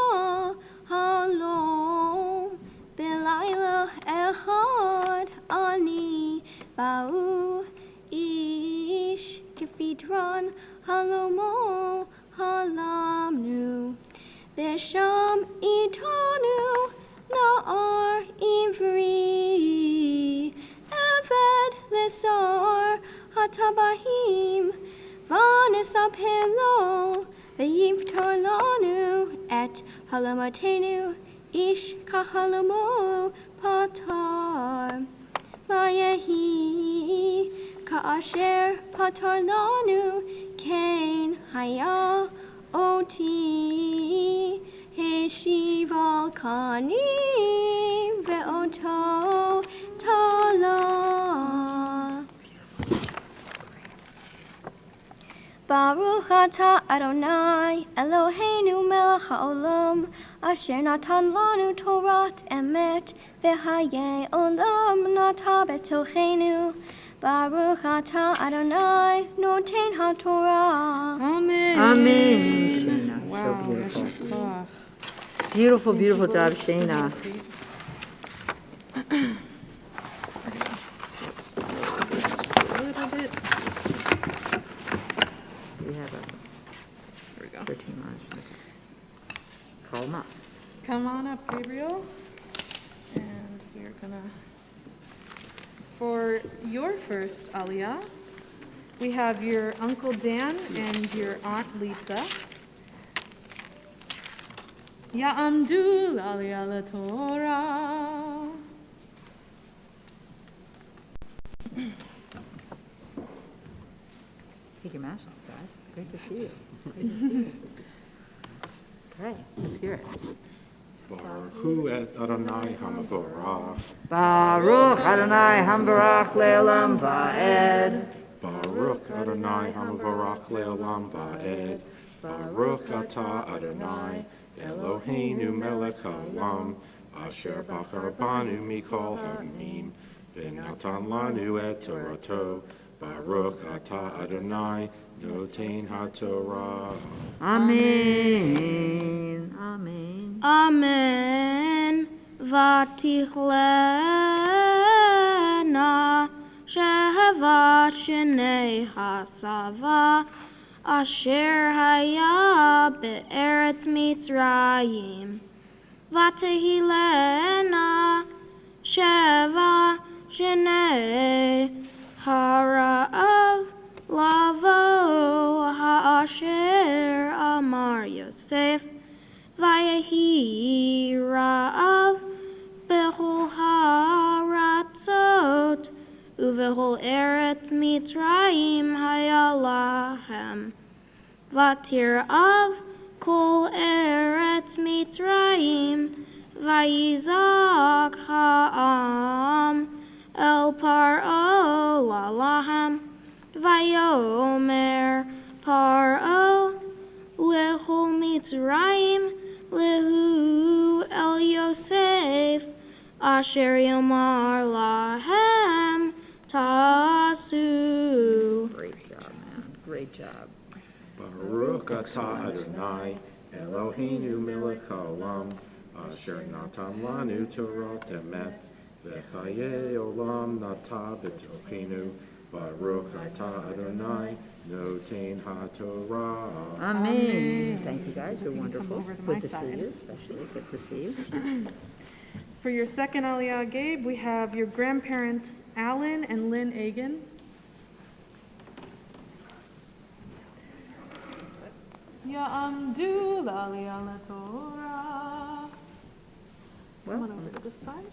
halom b'layla echad ani ba'u ish kefidron halomo halamnu v'sham itanu na'ar ivri Eved lesar hatabahim v'nesaper lo v'yivtar lanu et halamatenu ish kahalomo patar vayehi ka'asher patar lanu kain haya oti heshival kani ve'oto Tala. Baruch atah Adonai Eloheinu melech haolam, asher natan lanu Torah emet, v'hayei olam nata betochenu. Baruch atah Adonai noten haTorah. Amen. Amen. Shaina, so Wow. beautiful. Oh. Beautiful, beautiful job, Shaina. Just a little bit. We have There we go. 13 lines. Call them up. Come on up, Gabriel. And we're gonna, for your first aliyah, we have your Uncle Dan and your Aunt Lisa. Ya'amdu aliyah l'Torah. Take your mask off, guys. Great to see you. Okay, let's hear it. Baruch et Adonai hamavorach. Baruch Adonai hamvarach le'olam va'ed. Baruch Adonai hamavorach le'olam va'ed. Baruch atah Adonai Eloheinu melech haolam, asher bachar banu mikol ha'amim, v'natan lanu et Torato. Baruch atah Adonai noten haTorah. Amen. Amen. Amen. ותכלנה שבע שני הסבה אשר היה בארץ מצרים. ותהילנה שבע שני הרעב לבוא האשר אמר יוסף, ויהי רעב בכל הארצות, ובכל ארץ מצרים היה להם. ותרעב כל ארץ מצרים, ויזעק העם אל פרעה להם, ויאמר פרעה לכל מצרים לכו אל יוסף, אשר יאמר להם תעשו. Great job, man. Great job. Baruch atah Adonai, Eloheinu melech haolam, asher natan lanu Torah emet, v'chayei olam nata b'tochenu. Baruch atah Adonai, noten haTorah. Amen. Thank you guys. You're wonderful. over to my Good to see side. you. Especially good to see you. For your second Aliyah, Gabe, we have your grandparents, Alan and Lynn Agin. Ya'amdu l'Aliyah l'Torah. Well, Come on over to this side.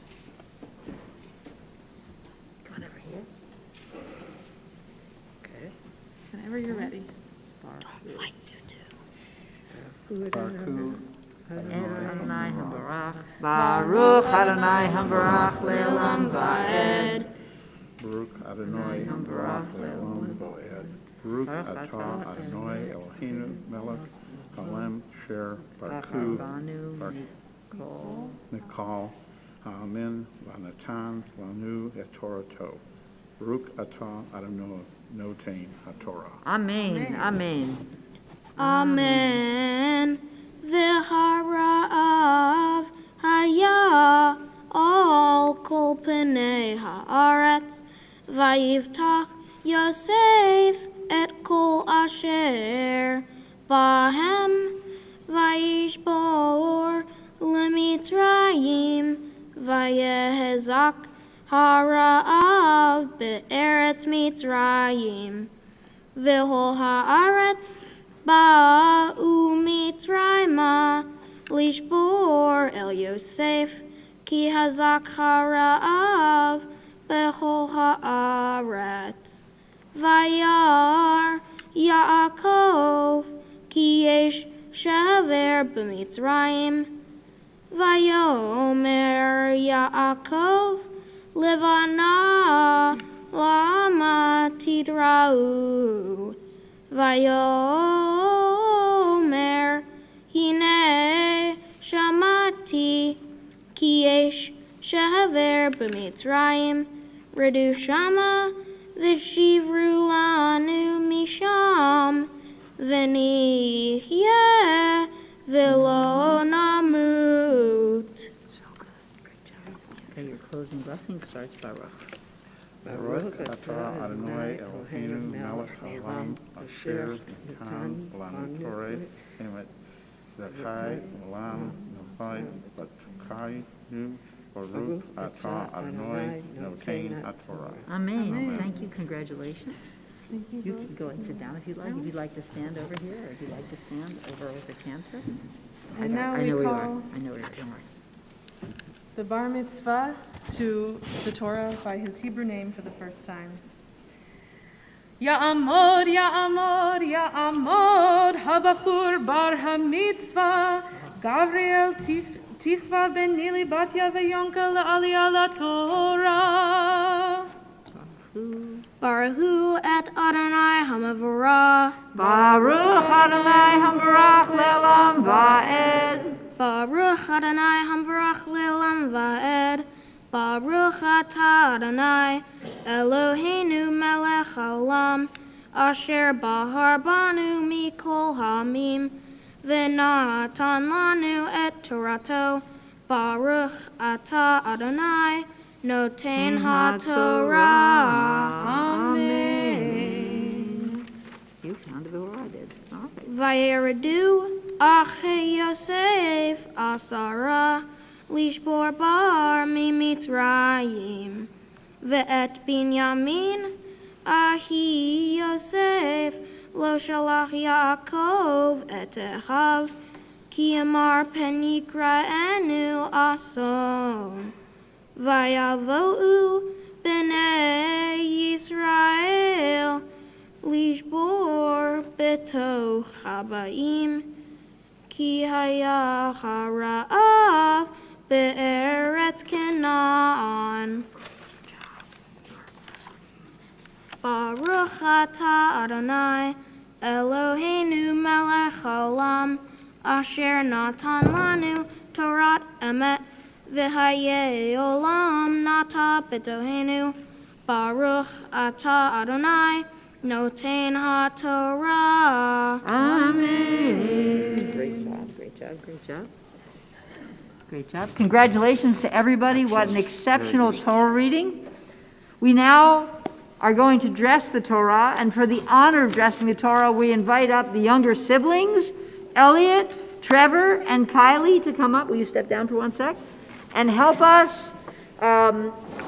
come on over here. Okay. Whenever you're ready. Don't fight, you two. Adonai Hambarach. Baruch Adonai Hambarach Le'olam Va'ed. Baruch Adonai Hambarach Le'olam Va'ed. Baruch atah Adonai Eloheinu melech haolam asher baruchu Banu Mikol. Mikal ha'amin v'natan lanu et Torato. Baruch atah Adonai noten haTorah. Amen. Amen. Amen. V'hara'av haya al kol pnei haaretz, vayivtach Yosef et kol asher bahem, vayishbor lemitzrayim, vayehezak hara'av be'eretz mitzrayim. V'hol haaretz ba'u mitzrayma lishbor el Yosef, ki hazak hara'av bechol haaretz. Vayar Yaakov ki yesh shaver b'mitzrayim. Vayomer Yaakov levana lama tidrau. Vayomer hine shamati ki yesh shaver b'mitzrayim. Redu shama v'shivru lanu misham v'nichye v'lo namut. Okay, your closing blessing starts Baruch. Baruch atah Adonai Eloheinu melech haolam asher natan lanu Torah emet, v'chai olam nafai v'chaynu. Baruch atah Adonai noten haTorah. Amen. Thank you. Congratulations. You can go and sit down if you'd like. If you'd like to stand over here, or if you'd like to stand over with the Cantor. And now I we know where you are. call I know where you are. Don't worry. the bar mitzvah to the Torah by his Hebrew name for the first time. Ya'amod, Ya'amod, Ya'amod, Habachur bar hamitzvah, Gabriel Tichva ben Nili Batya ve'yonka la'aliyah la'Torah. Baruch et Adonai Hamavorah. Baruch Adonai Hambarach Le'olam Va'ed. Baruch Adonai Hamvarach Le'olam Va'ed. Baruch atah Adonai Eloheinu melech haolam, asher bahar banu mikol hamim, v'natan lanu et Torato. Baruch atah Adonai, noten haTorah. Amen. You found it before I did. All right. Vayeredu Achi Yosef Asara Lishbor Bar Mimitzrayim Ve'et Binyamin Ahi Yosef Lo Shalach Yaakov Et Echav Ki Amar Pen Yikra'enu Ason Vayavo'u B'nei Yisrael Lishbor betoch habayim, ki haya hara'av be'eretz Canaan. Baruch atah Adonai, Eloheinu melech haolam, asher natan lanu Torat emet, v'hayei olam nata betohenu. Baruch atah Adonai, noten haTorah. Amen. Great job, great job, great job. Great job. Congratulations to everybody. What an exceptional Torah reading. We now are going to dress the Torah, and for the honor of dressing the Torah, we invite up the younger siblings, Elliot, Trevor, and Kylie, to come up. Will you step down for one sec? And help us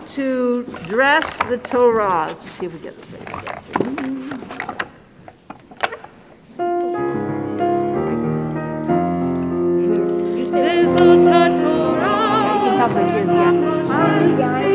to dress the Torah. Let's see if we get this right. Help the kids get. Hi, you guys.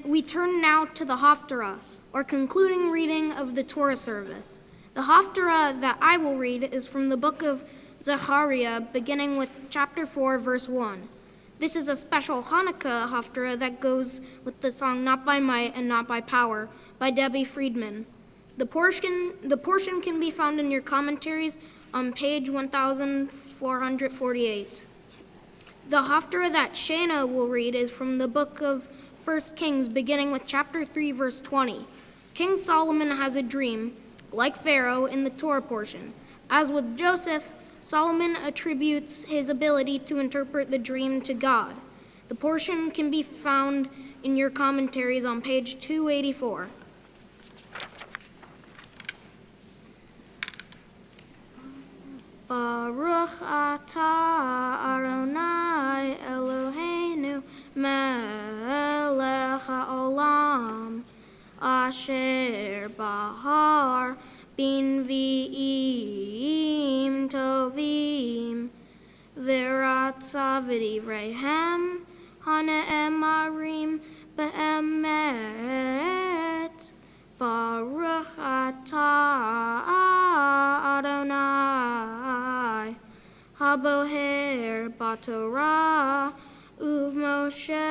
We turn now to the Haftarah, or concluding reading of the Torah service. The Haftarah that I will read is from the book of Zechariah, beginning with chapter 4, verse 1. This is a special Hanukkah Haftarah that goes with the song Not by Might and Not by Power by Debbie Friedman. The portion can be found in your commentaries on page 1448. The Haftarah that Shaina will read is from the book of 1 Kings, beginning with chapter 3, verse 20. King Solomon has a dream, like Pharaoh in the Torah portion. As with Joseph, Solomon attributes his ability to interpret the dream to God. The portion can be found in your commentaries on page 284. Baruch atah Adonai Eloheinu melech haolam asher bahar binviim tovim v'ratza v'divreihem hane'emarim be'emet. Baruch atah Adonai haboher batorah uv Moshe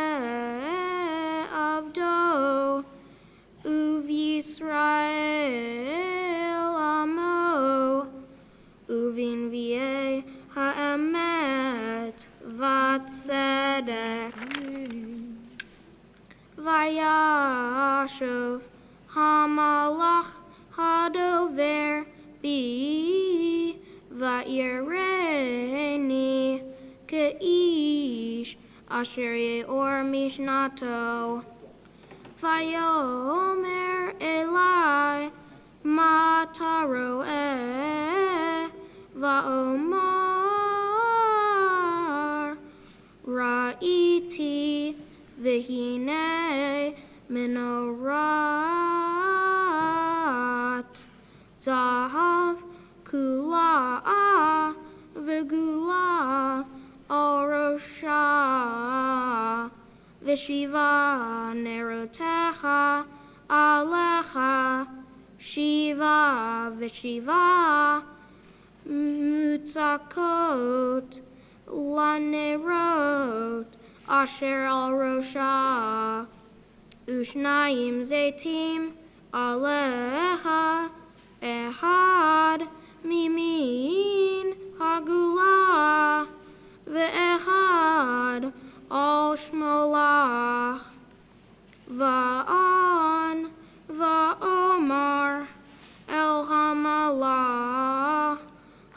avdo uv Yisrael amo uvin vie ha'emet v'tzedek vayashov Hamalach hadover bi va'ireni keish asher ye'or mishnato vayomer elai mataroeh va'omar ra'iti v'hinei Menorat Zahav Kula Vishiva nerotecha alecha. Shiva vishiva mutzakot lanerot asher al rosha. Ushnayim zeitim alecha. Ehad mimin hagula. Ve'ehad al shmolach. Va'an va'omar el hamalah.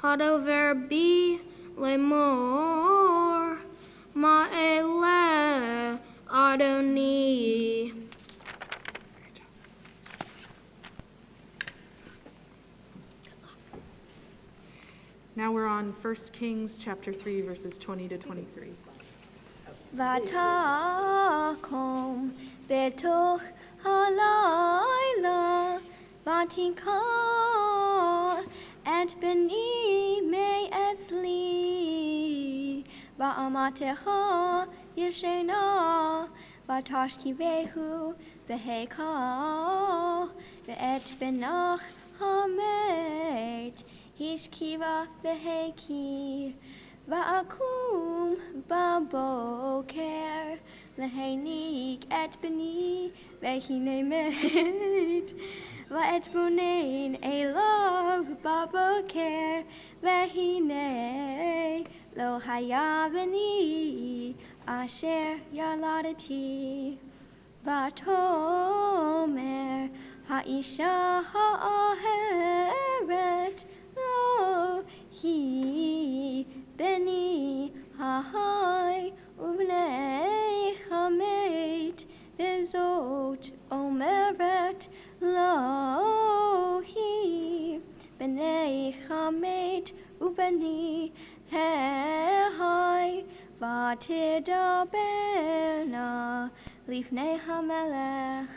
Hadover bi lemor ma'ele Adoni. Now we're on 1 Kings chapter 3, verses 20 to 23. ותקום בתוך הלילה ותיקח את בני מאצלי ואמתך ישנה ותשכיבהו בהיכל ואת בנך המת השכיבה בהיקי ואקום בבוקר להניק את בני והנה מת ואתבונן אליו בבוקר והנה לא היה בני אשר ילדתי ותאמר האישה האהרת לא היא בני ההי ובני חמת וזאת אומרת לא היא בני חמת ובני ההי ותדברנה לפני המלך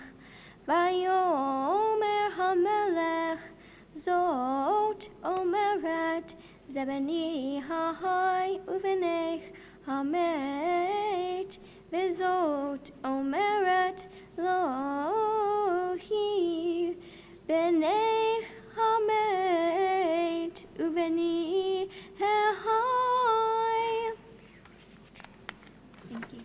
ויאמר המלך זאת אומרת זה בני ההי ובנך המת וזאת אומרת לא היא בנך המת ובני ההי. Thank you.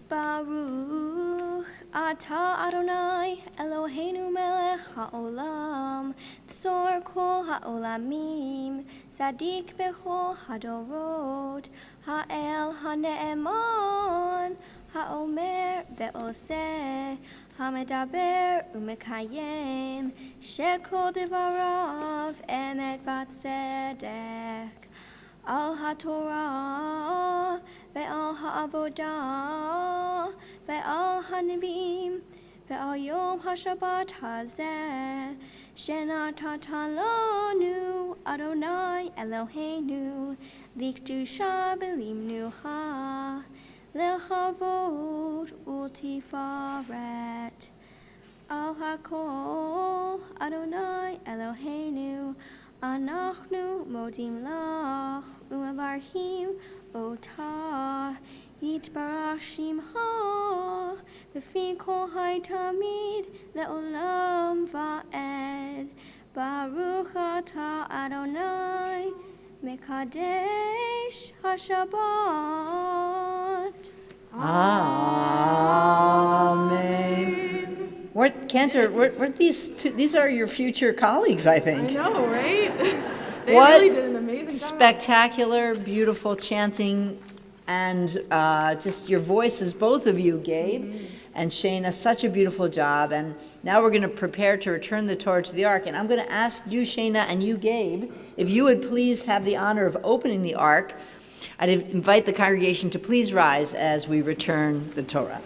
Baruch Ata Adonai Eloheinu melech haolam tzor kol haolamim Zadik bechol hadorot ha'el ha'ne'eman ha'omer ve'oseh ha'medaber u'mekayem shekol devarav emet v'tzedek al ha'torah ve'al ha'avodah ve'al ha'nevim ve'al yom ha'shabbat hazeh shenatatan lanu Adonai Eloheinu likdusha b'limnucha lechavod ultifaret al hakol Adonai Eloheinu Anachnu modim lach u'mevarchim otah yitbarach shimcha b'fi kol hay tamid le'olam va'ed Baruch atah Adonai mekadesh hashabbat. Amen. What, Cantor, what these two, these are your future colleagues, I think. I know, right? They What really did an amazing job. spectacular, beautiful chanting, and just your voices, both of you, Gabe and Shaina, such a beautiful job. And now we're going to prepare to return the Torah to the Ark. And I'm going to ask you, Shaina, and you, Gabe, if you would please have the honor of opening the Ark. I'd invite the congregation to please rise as we return the Torah.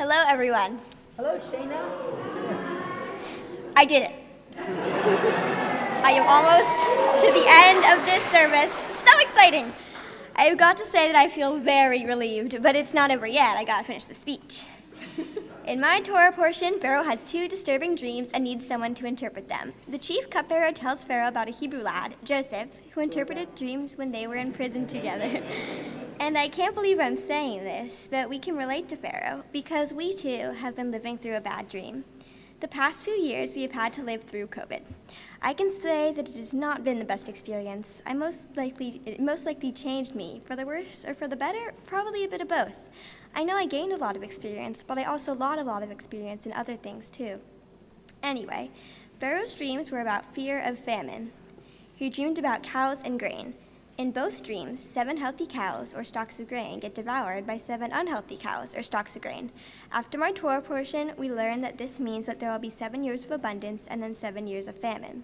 Hello, everyone. Hello, Shaina. I did it. I am almost to the end of this service. So exciting. I've got to say that I feel very relieved, but it's not over yet. I gotta finish the speech. In my Torah portion, Pharaoh has 2 disturbing dreams and needs someone to interpret them. The chief cupbearer tells Pharaoh about a Hebrew lad, Joseph, who interpreted dreams when they were in prison together. And I can't believe I'm saying this, but we can relate to Pharaoh because we too have been living through a bad dream. The past few years, we have had to live through COVID. I can say that it has not been the best experience. It most likely changed me, for the worse or for the better, probably a bit of both. I know I gained a lot of experience, but I also lost a lot of experience in other things too. Anyway, Pharaoh's dreams were about fear of famine. He dreamed about cows and grain. In both dreams, 7 healthy cows or stalks of grain get devoured by 7 unhealthy cows or stalks of grain. After my Torah portion, we learn that this means that there will be 7 years of abundance and then 7 years of famine.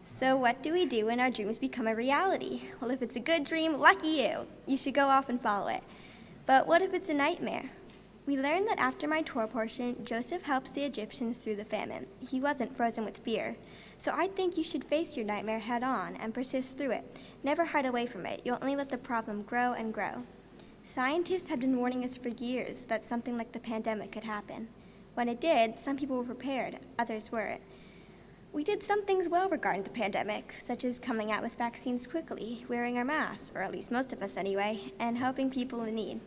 So what do we do when our dreams become a reality? Well, if it's a good dream, lucky you. You should go off and follow it. But what if it's a nightmare? We learn that after my Torah portion, Joseph helps the Egyptians through the famine. He wasn't frozen with fear. So I think you should face your nightmare head on and persist through it. Never hide away from it. You'll only let the problem grow and grow. Scientists have been warning us for years that something like the pandemic could happen. When it did, some people were prepared, others weren't. We did some things well regarding the pandemic, such as coming out with vaccines quickly, wearing our masks, or at least most of us anyway, and helping people in need.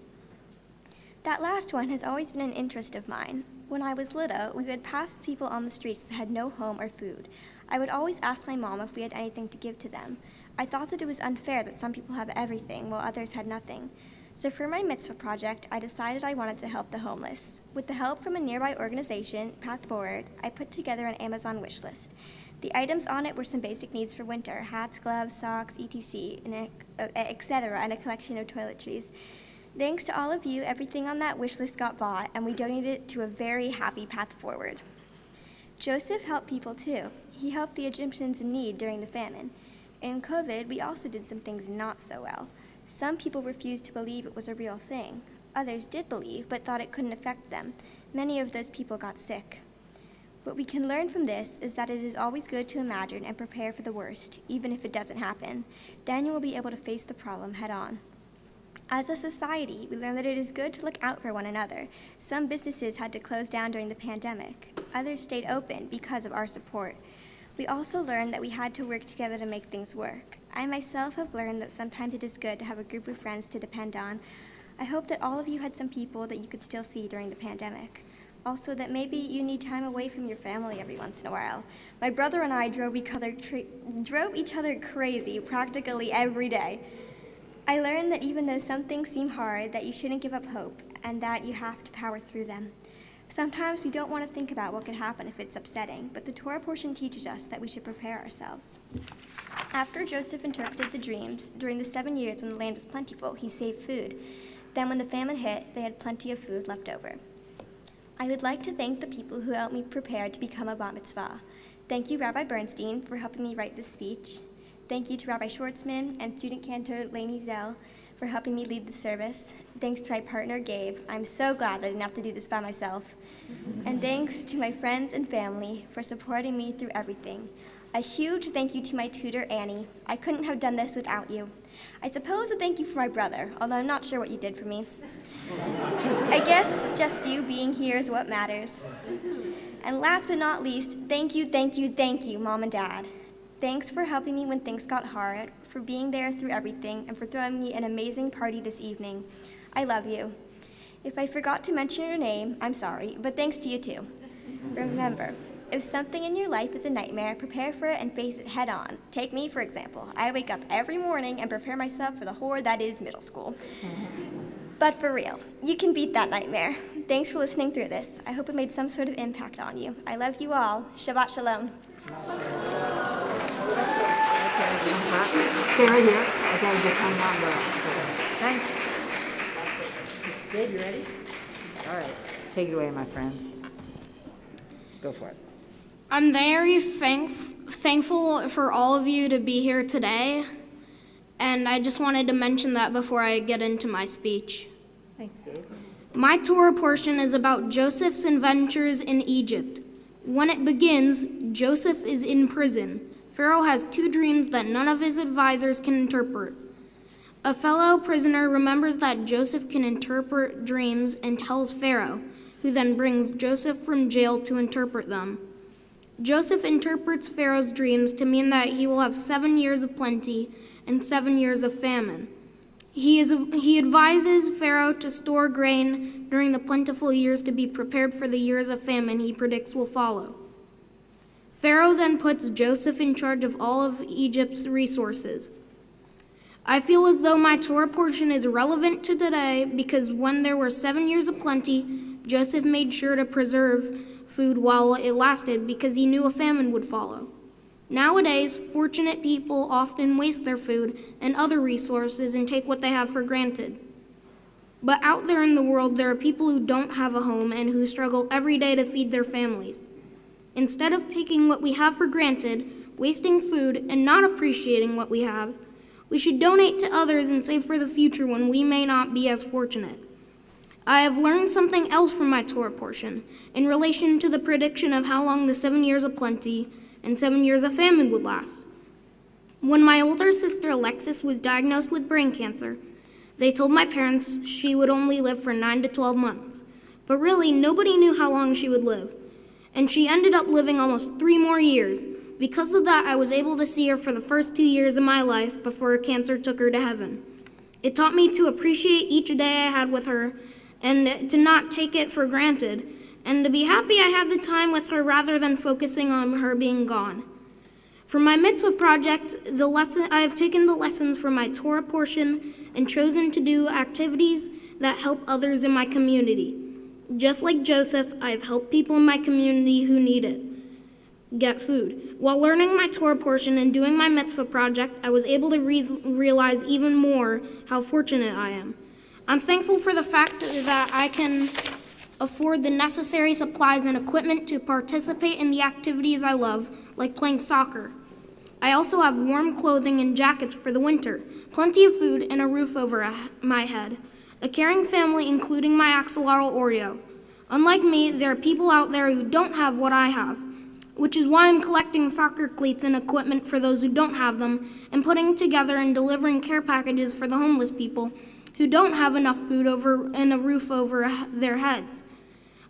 That last one has always been an interest of mine. When I was little, we would pass people on the streets that had no home or food. I would always ask my mom if we had anything to give to them. I thought that it was unfair that some people have everything while others had nothing. So for my Mitzvah project, I decided I wanted to help the homeless. With the help from a nearby organization, Path Forward, I put together an Amazon wish list. The items on it were some basic needs for winter: hats, gloves, socks, etc., etc., and a collection of toiletries. Thanks to all of you, everything on that wish list got bought, and we donated it to a very happy Path Forward. Joseph helped people too. He helped the Egyptians in need during the famine. In COVID, we also did some things not so well. Some people refused to believe it was a real thing. Others did believe, but thought it couldn't affect them. Many of those people got sick. What we can learn from this is that it is always good to imagine and prepare for the worst, even if it doesn't happen. Then you will be able to face the problem head on. As a society, we learn that it is good to look out for one another. Some businesses had to close down during the pandemic. Others stayed open because of our support. We also learned that we had to work together to make things work. I myself have learned that sometimes it is good to have a group of friends to depend on. I hope that all of you had some people that you could still see during the pandemic. Also, that maybe you need time away from your family every once in a while. My brother and I drove each other crazy practically every day. I learned that even though some things seem hard, that you shouldn't give up hope, and that you have to power through them. Sometimes we don't want to think about what could happen if it's upsetting, but the Torah portion teaches us that we should prepare ourselves. After Joseph interpreted the dreams, during the 7 years when the land was plentiful, he saved food. Then when the famine hit, they had plenty of food left over. I would like to thank the people who helped me prepare to become a bat mitzvah. Thank you, Rabbi Bernstein, for helping me write this speech. Thank you to Rabbi Schwartzman and student Cantor Leynie, Zell for helping me lead the service. Thanks to my partner, Gabe. I'm so glad that I didn't have to do this by myself. And thanks to my friends and family for supporting me through everything. A huge thank you to my tutor, Annie. I couldn't have done this without you. I suppose a thank you for my brother, although I'm not sure what you did for me. I guess just you being here is what matters. And last but not least, thank you, Mom and Dad. Thanks for helping me when things got hard, for being there through everything, and for throwing me an amazing party this evening. I love you. If I forgot to mention your name, I'm sorry, but thanks to you too. Remember, if something in your life is a nightmare, prepare for it and face it head on. Take me, for example. I wake up every morning and prepare myself for the horror that is middle school. But for real, you can beat that nightmare. Thanks for listening through this. I hope it made some sort of impact on you. I love you all. Shabbat shalom. Stay right here. Okay, just come down there. Thanks. Gabe, you ready? All right. Take it away, my friend. Go for it. I'm very thankful for all of you to be here today, and I just wanted to mention that before I get into my speech. Thanks, Gabe. My Torah portion is about Joseph's adventures in Egypt. When it begins, Joseph is in prison. Pharaoh has 2 dreams that none of his advisors can interpret. A fellow prisoner remembers that Joseph can interpret dreams and tells Pharaoh, who then brings Joseph from jail to interpret them. Joseph interprets Pharaoh's dreams to mean that he will have 7 years of plenty and 7 years of famine. He advises Pharaoh to store grain during the plentiful years to be prepared for the years of famine he predicts will follow. Pharaoh then puts Joseph in charge of all of Egypt's resources. I feel as though my Torah portion is relevant to today because when there were 7 years of plenty, Joseph made sure to preserve food while it lasted because he knew a famine would follow. Nowadays, fortunate people often waste their food and other resources and take what they have for granted. But out there in the world, there are people who don't have a home and who struggle every day to feed their families. Instead of taking what we have for granted, wasting food, and not appreciating what we have, we should donate to others and save for the future when we may not be as fortunate. I have learned something else from my Torah portion in relation to the prediction of how long the 7 years of plenty and 7 years of famine would last. When my older sister Alexis was diagnosed with brain cancer, they told my parents she would only live for 9 to 12 months. But really, nobody knew how long she would live. And she ended up living almost 3 more years. Because of that, I was able to see her for the first 2 years of my life before her cancer took her to heaven. It taught me to appreciate each day I had with her and to not take it for granted, and to be happy I had the time with her rather than focusing on her being gone. For my Mitzvah project, I have taken the lessons from my Torah portion and chosen to do activities that help others in my community. Just like Joseph, I have helped people in my community who need it get food. While learning my Torah portion and doing my Mitzvah project, I was able to realize even more how fortunate I am. I'm thankful for the fact that I can afford the necessary supplies and equipment to participate in the activities I love, like playing soccer. I also have warm clothing and jackets for the winter, plenty of food, and a roof over my head. A caring family, including my axolotl Oreo. Unlike me, there are people out there who don't have what I have, which is why I'm collecting soccer cleats and equipment for those who don't have them, and putting together and delivering care packages for the homeless people who don't have enough food and a roof over their heads.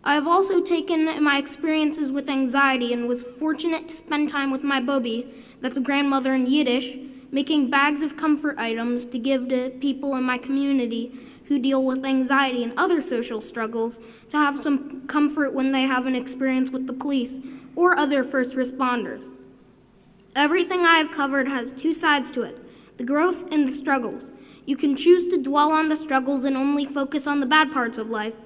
I have also taken my experiences with anxiety and was fortunate to spend time with my Broudy, that's a grandmother in Yiddish, making bags of comfort items to give to people in my community who deal with anxiety and other social struggles to have some comfort when they have an experience with the police or other first responders. Everything I have covered has 2 sides to it, the growth and the struggles. You can choose to dwell on the struggles and only focus on the bad parts of life,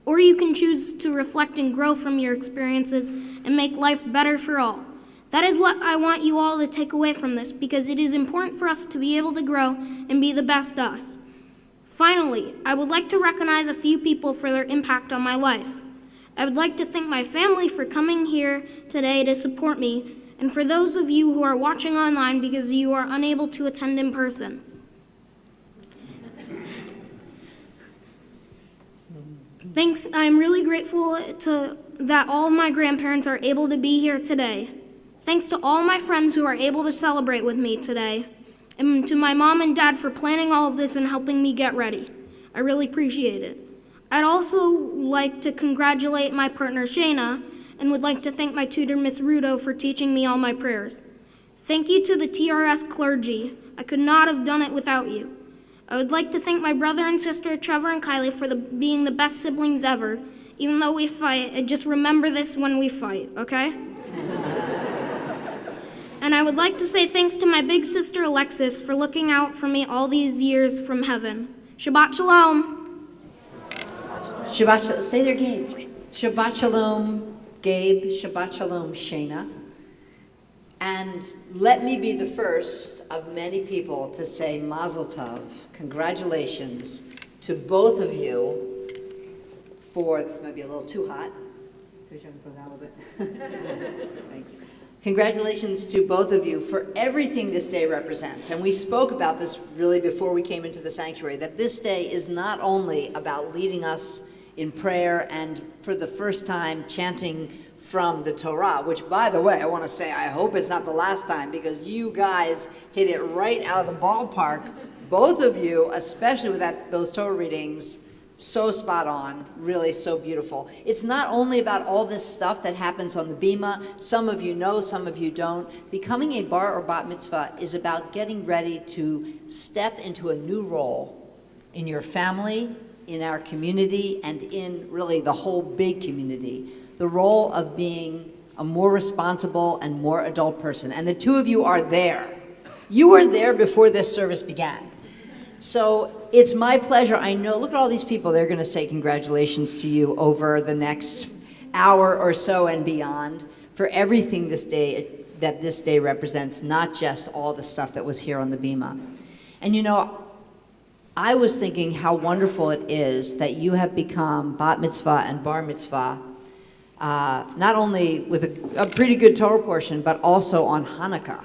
or you can choose to reflect and grow from your experiences and make life better for all. That is what I want you all to take away from this, because it is important for us to be able to grow and be the best us. Finally, I would like to recognize a few people for their impact on my life. I would like to thank my family for coming here today to support me, and for those of you who are watching online because you are unable to attend in person. Thanks. I'm really grateful that all my grandparents are able to be here today. Thanks to all my friends who are able to celebrate with me today. And to my mom and dad for planning all of this and helping me get ready. I really appreciate it. I'd also like to congratulate my partner Shaina and would like to thank my tutor Miss Rudo for teaching me all my prayers. Thank you to the TRS clergy. I could not have done it without you. I would like to thank my brother and sister, Trevor and Kylie, for being the best siblings ever. Even though we fight, just remember this when we fight, okay? And I would like to say thanks to my big sister, Alexis, for looking out for me all these years from heaven. Shabbat shalom. Shabbat shalom. Stay there, Gabe. Okay. Shabbat shalom, Gabe. Shabbat shalom, Shaina. And let me be the first of many people to say Mazel Tov, congratulations to both of you for, this might be a little too hot. Could you turn this one down a little bit? Thanks. Congratulations to both of you for everything this day represents. And we spoke about this really before we came into the sanctuary, that this day is not only about leading us in prayer and for the first time chanting from the Torah, which, by the way, I want to say, I hope it's not the last time, because you guys hit it right out of the ballpark. Both of you, especially with those Torah readings, so spot on, really so beautiful. It's not only about all this stuff that happens on the bima. Some of you know, some of you don't. Becoming a bar or bat mitzvah is about getting ready to step into a new role in your family, in our community, and in really the whole big community. The role of being a more responsible and more adult person. And the two of you are there. You were there before this service began. So it's my pleasure. I know, look at all these people. They're going to say congratulations to you over the next hour or so and beyond for everything this day represents, not just all the stuff that was here on the bima. And you know, I was thinking how wonderful it is that you have become bat mitzvah and bar mitzvah, not only with a pretty good Torah portion, but also on Hanukkah.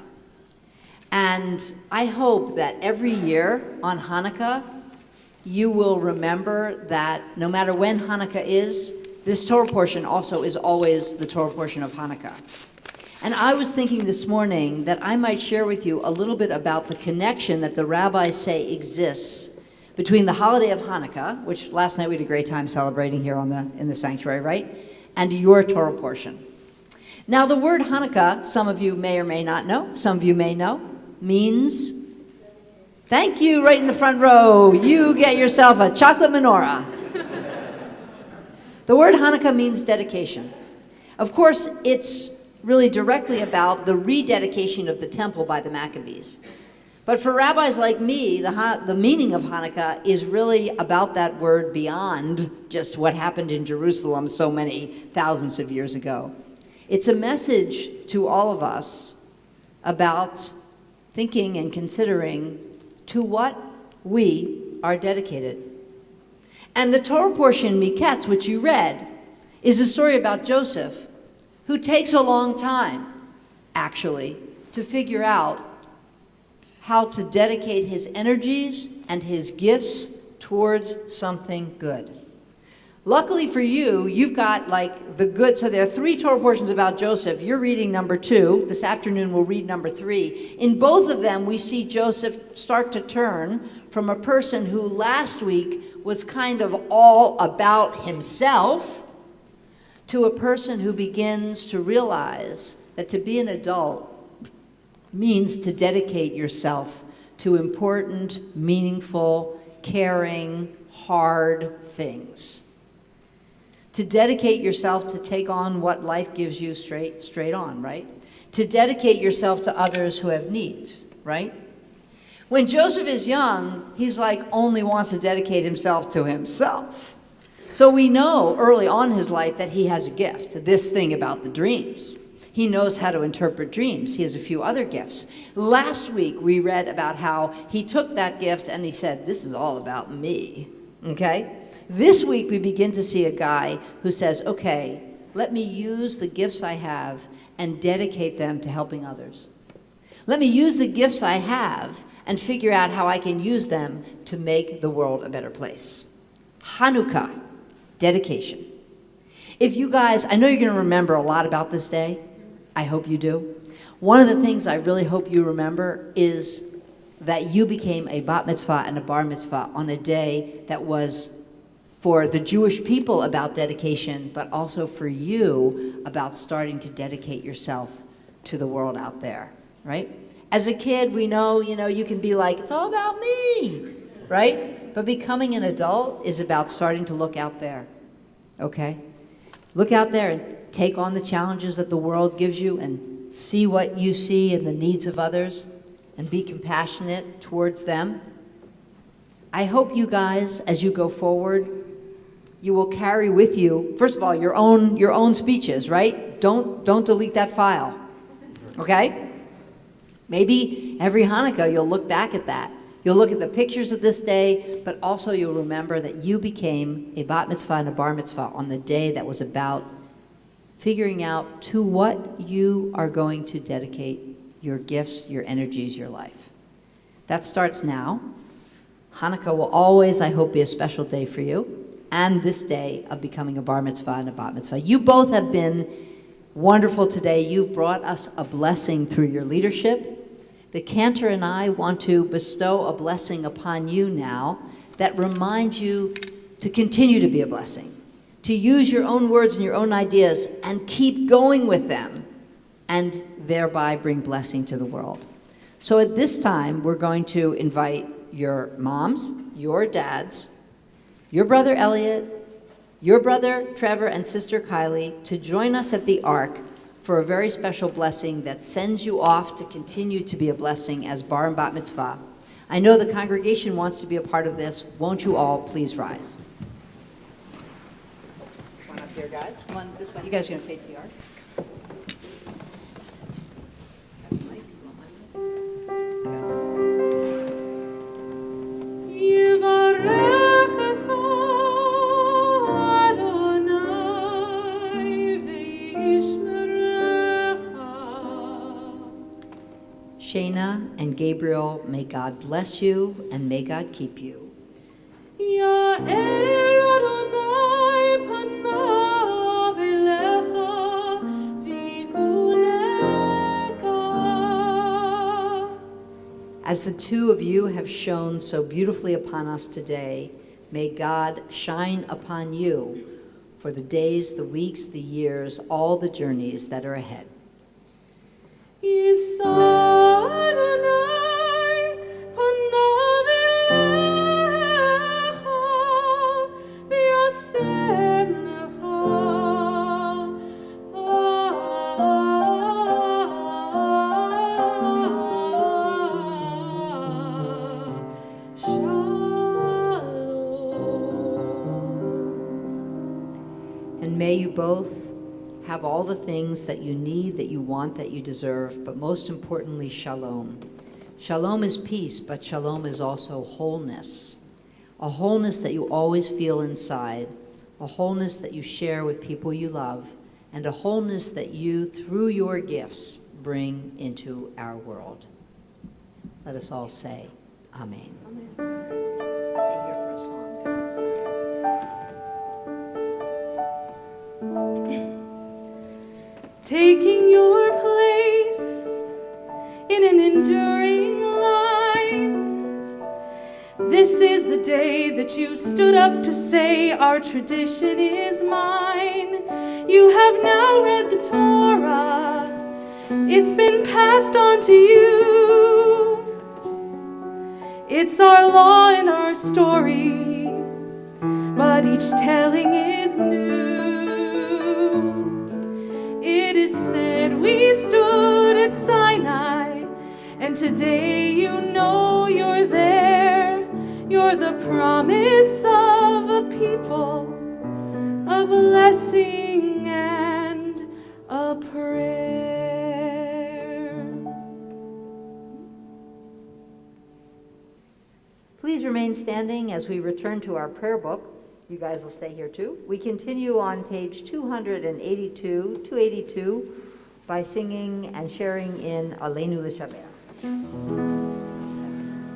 And I hope that every year on Hanukkah, you will remember that no matter when Hanukkah is, this Torah portion also is always the Torah portion of Hanukkah. And I was thinking this morning that I might share with you a little bit about the connection that the rabbis say exists between the holiday of Hanukkah, which last night we had a great time celebrating here in the sanctuary, right? And your Torah portion. Now the word Hanukkah, some of you may or may not know, some of you may know, means, thank you, right in the front row, you get yourself a chocolate menorah. The word Hanukkah means dedication. Of course, it's really directly about the rededication of the temple by the Maccabees. But for rabbis like me, the meaning of Hanukkah is really about that word beyond just what happened in Jerusalem so many thousands of years ago. It's a message to all of us about thinking and considering to what we are dedicated. And the Torah portion, Miketz, which you read, is a story about Joseph, who takes a long time, actually, to figure out how to dedicate his energies and his gifts towards something good. Luckily for you, you've got like the good, so there are 3 Torah portions about Joseph. You're reading number 2. This afternoon we'll read number 3. In both of them, we see Joseph start to turn from a person who last week was kind of all about himself to a person who begins to realize that to be an adult means to dedicate yourself to important, meaningful, caring, hard things. To dedicate yourself to take on what life gives you straight on, right? To dedicate yourself to others who have needs, right? When Joseph is young, he's like only wants to dedicate himself to himself. So we know early on in his life that he has a gift, this thing about the dreams. He knows how to interpret dreams. He has a few other gifts. Last week, we read about how he took that gift and he said, this is all about me, okay? This week, we begin to see a guy who says, okay, let me use the gifts I have and dedicate them to helping others. Let me use the gifts I have and figure out how I can use them to make the world a better place. Hanukkah, dedication. If you guys, I know you're going to remember a lot about this day. I hope you do. One of the things I really hope you remember is that you became a bat mitzvah and a bar mitzvah on a day that was for the Jewish people about dedication, but also for you about starting to dedicate yourself to the world out there, right? As a kid, we know, you can be like, it's all about me, right? But becoming an adult is about starting to look out there, okay? Look out there and take on the challenges that the world gives you and see what you see in the needs of others and be compassionate towards them. I hope you guys, as you go forward, you will carry with you, first of all, your own speeches, right? Don't delete that file, okay? Maybe every Hanukkah you'll look back at that. You'll look at the pictures of this day, but also you'll remember that you became a bat mitzvah and a bar mitzvah on the day that was about figuring out to what you are going to dedicate your gifts, your energies, your life. That starts now. Hanukkah will always, I hope, be a special day for you. and this day of becoming a bar mitzvah and a bat mitzvah. You both have been wonderful today. You've brought us a blessing through your leadership. The Cantor and I want to bestow a blessing upon you now that reminds you to continue to be a blessing, to use your own words and your own ideas and keep going with them, and thereby bring blessing to the world. So at this time, we're going to invite your moms, your dads, your brother Elliot, your brother Trevor, and sister Kylie to join us at the Ark for a very special blessing that sends you off to continue to be a blessing as bar and bat mitzvah. I know the congregation wants to be a part of this. Won't you all please rise? One up here, guys. One this way. You guys are going to face the Ark. Shaina and Gabriel, may God bless you and may God keep you. As the two of you have shone so beautifully upon us today, may God shine upon you for the days, the weeks, the years, all the journeys that are ahead. And may you both have all the things that you need, that you want, that you deserve, but most importantly, shalom. Shalom is peace, but shalom is also wholeness. A wholeness that you always feel inside, a wholeness that you share with people you love, and a wholeness that you, through your gifts, bring into our world. Let us all say, Amen. Amen. Stay here for a song, guys. Taking your place in an enduring line. This is the day that you stood up to say, our tradition is mine. You have now read the Torah. It's been passed on to you. It's our law and our story, but each telling is new. It is said we stood at Sinai, and today you know you're there. You're the promise of a people, a blessing and a prayer. Please remain standing as we return to our prayer book. You guys will stay here too. We continue on page 282 by singing and sharing in Aleinu L'Shabeach.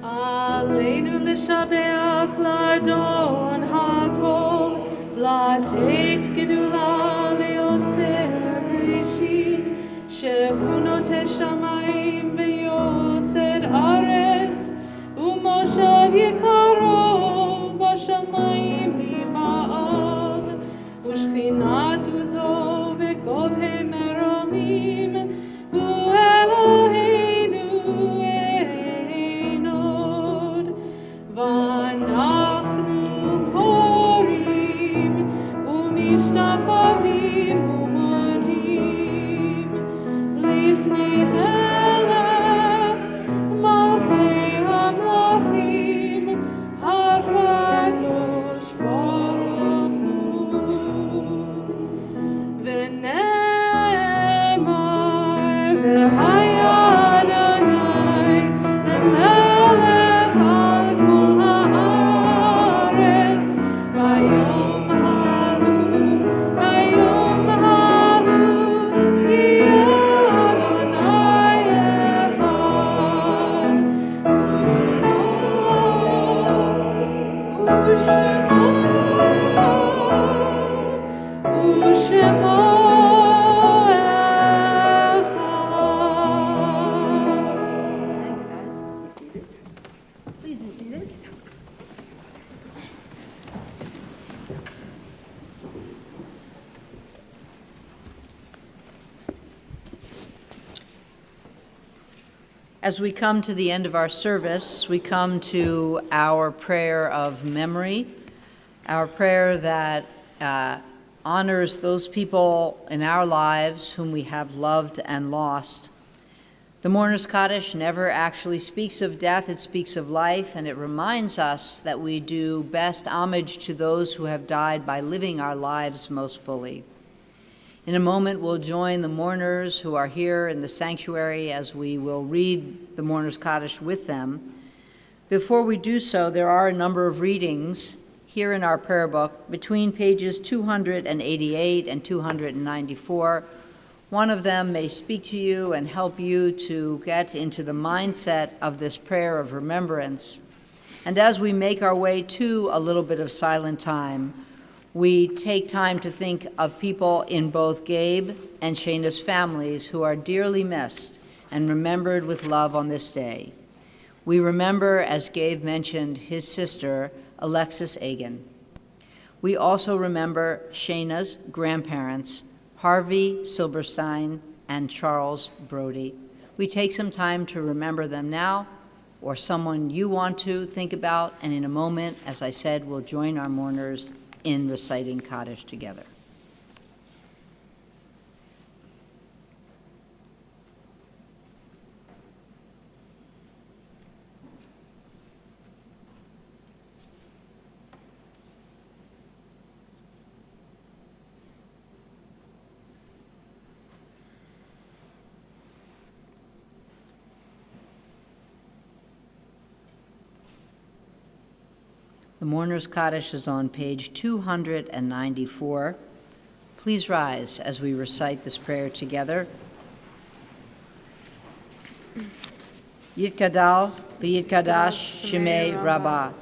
Aleinu l'shabeach l'Adon hakol, לתת גדולה ליוצר בראשית, שהוא נוטה שמיים ויוסד ארץ, ומושב יקרו בשמיים ממעל, ושכינת עוזו בגובהי מרומים, הוא אלוהינו אין עוד. ואנחנו קוראים ומשתחווים ומודים לפני מלך מלכי המלכים, As we come to the end of our service, we come to our prayer of memory, our prayer that honors those people in our lives whom we have loved and lost. The Mourner's Kaddish never actually speaks of death, it speaks of life, and it reminds us that we do best homage to those who have died by living our lives most fully. In a moment, we'll join the mourners who are here in the sanctuary as we will read the Mourner's Kaddish with them. Before we do so, there are a number of readings here in our prayer book between pages 288 and 294. One of them may speak to you and help you to get into the mindset of this prayer of remembrance. And as we make our way to a little bit of silent time, we take time to think of people in both Gabe and Shaina's families who are dearly missed and remembered with love on this day. We remember, as Gabe mentioned, his sister, Alexis Agin. We also remember Shaina's grandparents, Harvey Silberstein and Charles Broudy. We take some time to remember them now, or someone you want to think about, and in a moment, as I said, we'll join our mourners in reciting Kaddish together. The Mourner's Kaddish is on page 294. Please rise as we recite this prayer together. Yitkadal v'yitkadash shemei Rabbi,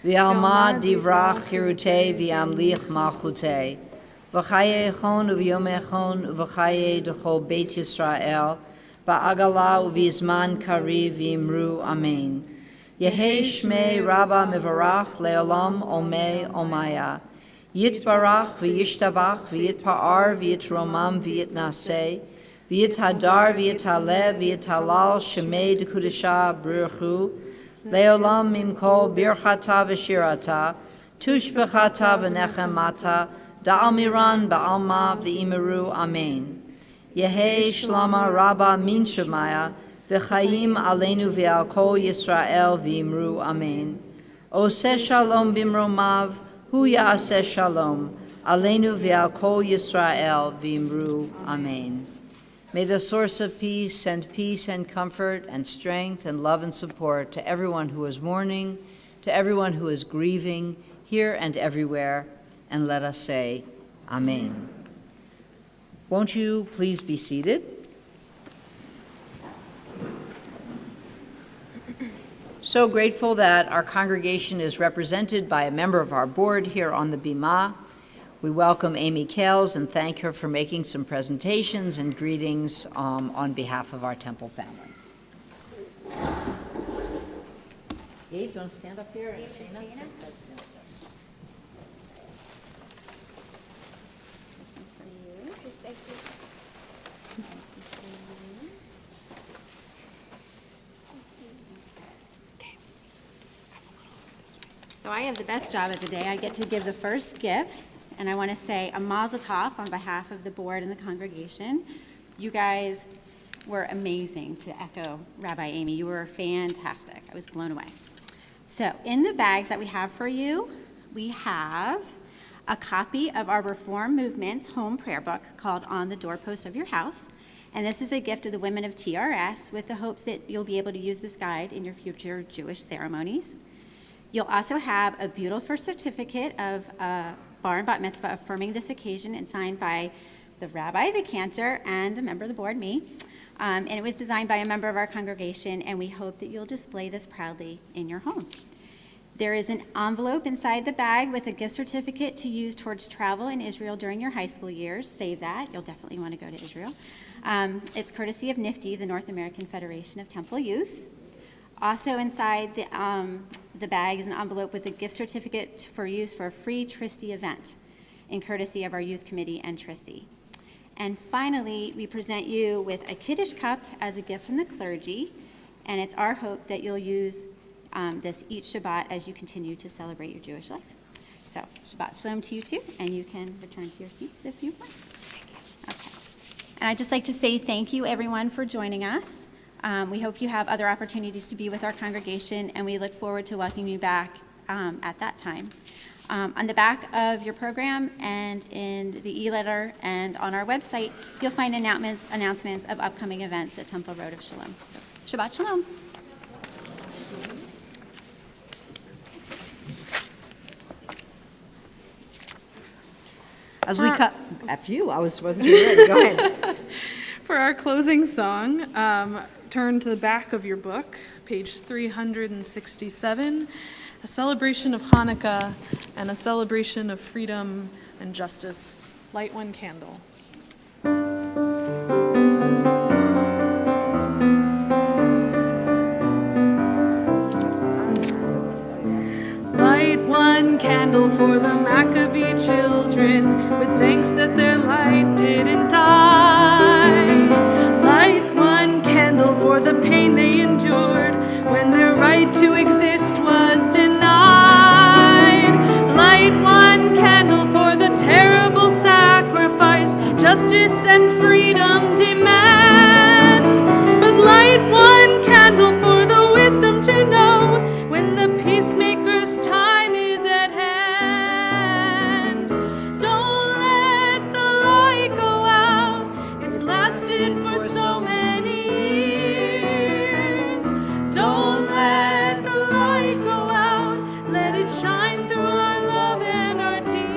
v'alma divrach hirutei v'amlich malchutei, v'chaye echon u'v'yom echon u'v'chaye d'chol Beit Yisrael, ba'agala u'v'izman kariv v'imru amen. Yehei Shmei Rabba Mivarach Leolam Omei Omaya. Yitbarach v'yishtabach v'yitpa'ar v'yitromam v'yitnaseh v'yithadar v'yitalev v'yitalal Shemei D'Kudesha B'ruchu Leolam Mimko Birchata v'shirata Tushbechata v'nechemata Da'almiran ba'alma v'imeru Amen. Yehei Shlama Rabba Min Shemaya V'chaim aleinu v'al kol Yisrael v'imru amen. Oseh shalom bimromav, hu ya'aseh shalom, aleinu v'al kol Yisrael v'imru amen. May the source of peace send peace and comfort and strength and love and support to everyone who is mourning, to everyone who is grieving, here and everywhere, and let us say, amen. Won't you please be seated? So grateful that our congregation is represented by a member of our board here on the Bima. We welcome Amy Kales and thank her for making some presentations and greetings on behalf of our temple family. Gabe, do you want to stand up here? Shaina? So I have the best job of the day. I get to give the first gifts, and I want to say a mazel tov on behalf of the board and the congregation. You guys were amazing, to echo Rabbi Amy. You were fantastic. I was blown away. So in the bags that we have for you, we have a copy of our Reform Movement's home prayer book called On the Doorpost of Your House. And this is a gift of the women of TRS with the hopes that you'll be able to use this guide in your future Jewish ceremonies. You'll also have a beautiful certificate of bar and bat mitzvah affirming this occasion and signed by the Rabbi, the Cantor, and a member of the board, me. And it was designed by a member of our congregation, and we hope that you'll display this proudly in your home. There is an envelope inside the bag with a gift certificate to use towards travel in Israel during your high school years. Save that. You'll definitely want to go to Israel. It's courtesy of NIFTY, the North American Federation of Temple Youth. Also inside the bag is an envelope with a gift certificate for use for a free Tristy event in courtesy of our youth committee and Tristy. And finally, we present you with a Kiddush cup as a gift from the clergy, And it's our hope that you'll use this each Shabbat as you continue to celebrate your Jewish life. So Shabbat Shalom to you too, and you can return to your seats if you want. Okay. And I'd just like to say thank you, everyone, for joining us. We hope you have other opportunities to be with our congregation, and we look forward to welcoming you back at that time. On the back of your program and in the e-letter and on our website, you'll find announcements of upcoming events at Temple Road of Shalom. So, Shabbat Shalom. As we cut, after you, wasn't ready. Go ahead. For our closing song, turn to the back of your book, page 367, a celebration of Hanukkah and a celebration of freedom and justice. Light one candle. Light one candle for the Maccabee children, with thanks that their light didn't die. Light one candle for the pain they endured when their right to exist was denied. Light one candle for the terrible sacrifice justice and freedom demand. But light one candle for the wisdom to know when the peacemaker's time is at hand. Don't let the light go out, it's lasted for so many years. Don't let the light go out, let it shine through our love and our tears.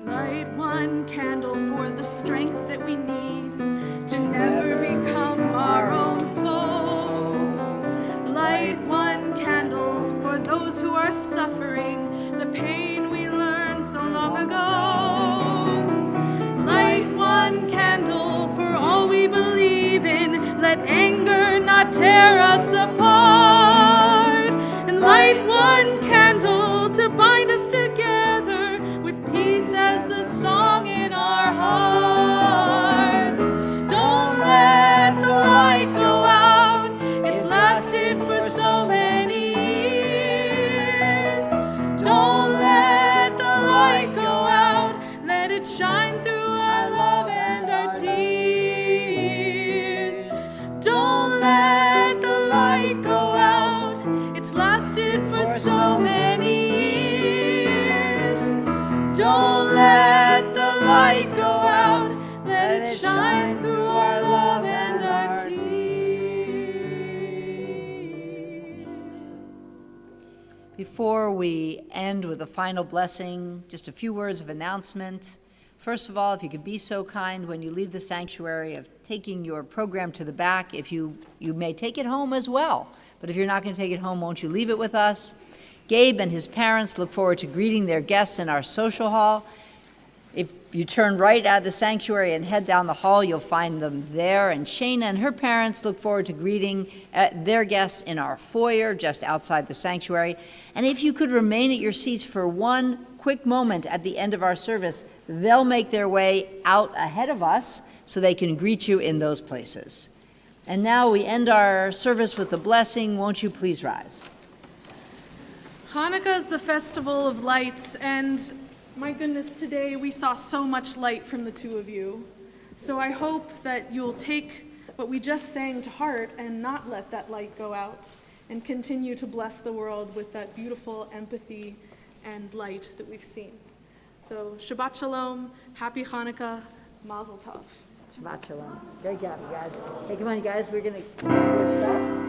Light one candle for the strength that we need to never become our own foe. Light one candle for those who are suffering the pain we learned so long ago. Light one candle for all we believe in, let anger not tear us apart. And light one candle to bind us together with peace as the song in our heart. Don't let the light go out, it's lasted for so many years. Don't let the light go out, let it shine through our love and our tears. Don't let the light go out, it's lasted for so many years. Don't let the light go out, let it shine through our love and our tears. Before we end with a final blessing, just a few words of announcement. First of all, if you could be so kind when you leave the sanctuary of taking your program to the back, if you may take it home as well. But if you're not going to take it home, won't you leave it with us? Gabe and his parents look forward to greeting their guests in our social hall. If you turn right out of the sanctuary and head down the hall, you'll find them there. And Shaina and her parents look forward to greeting their guests in our foyer just outside the sanctuary. And if you could remain at your seats for one quick moment at the end of our service, they'll make their way out ahead of us so they can greet you in those places. And now we end our service with the blessing. Won't you please rise? Hanukkah is the festival of lights, and my goodness, today we saw so much light from the two of you. So I hope that you'll take what we just sang to heart and not let that light go out, and continue to bless the world with that beautiful empathy and light that we've seen. So Shabbat Shalom, Happy Hanukkah, Mazel Tov. Shabbat Shalom. Great job, you guys. Hey, come on, you guys. We're going to grab your stuff.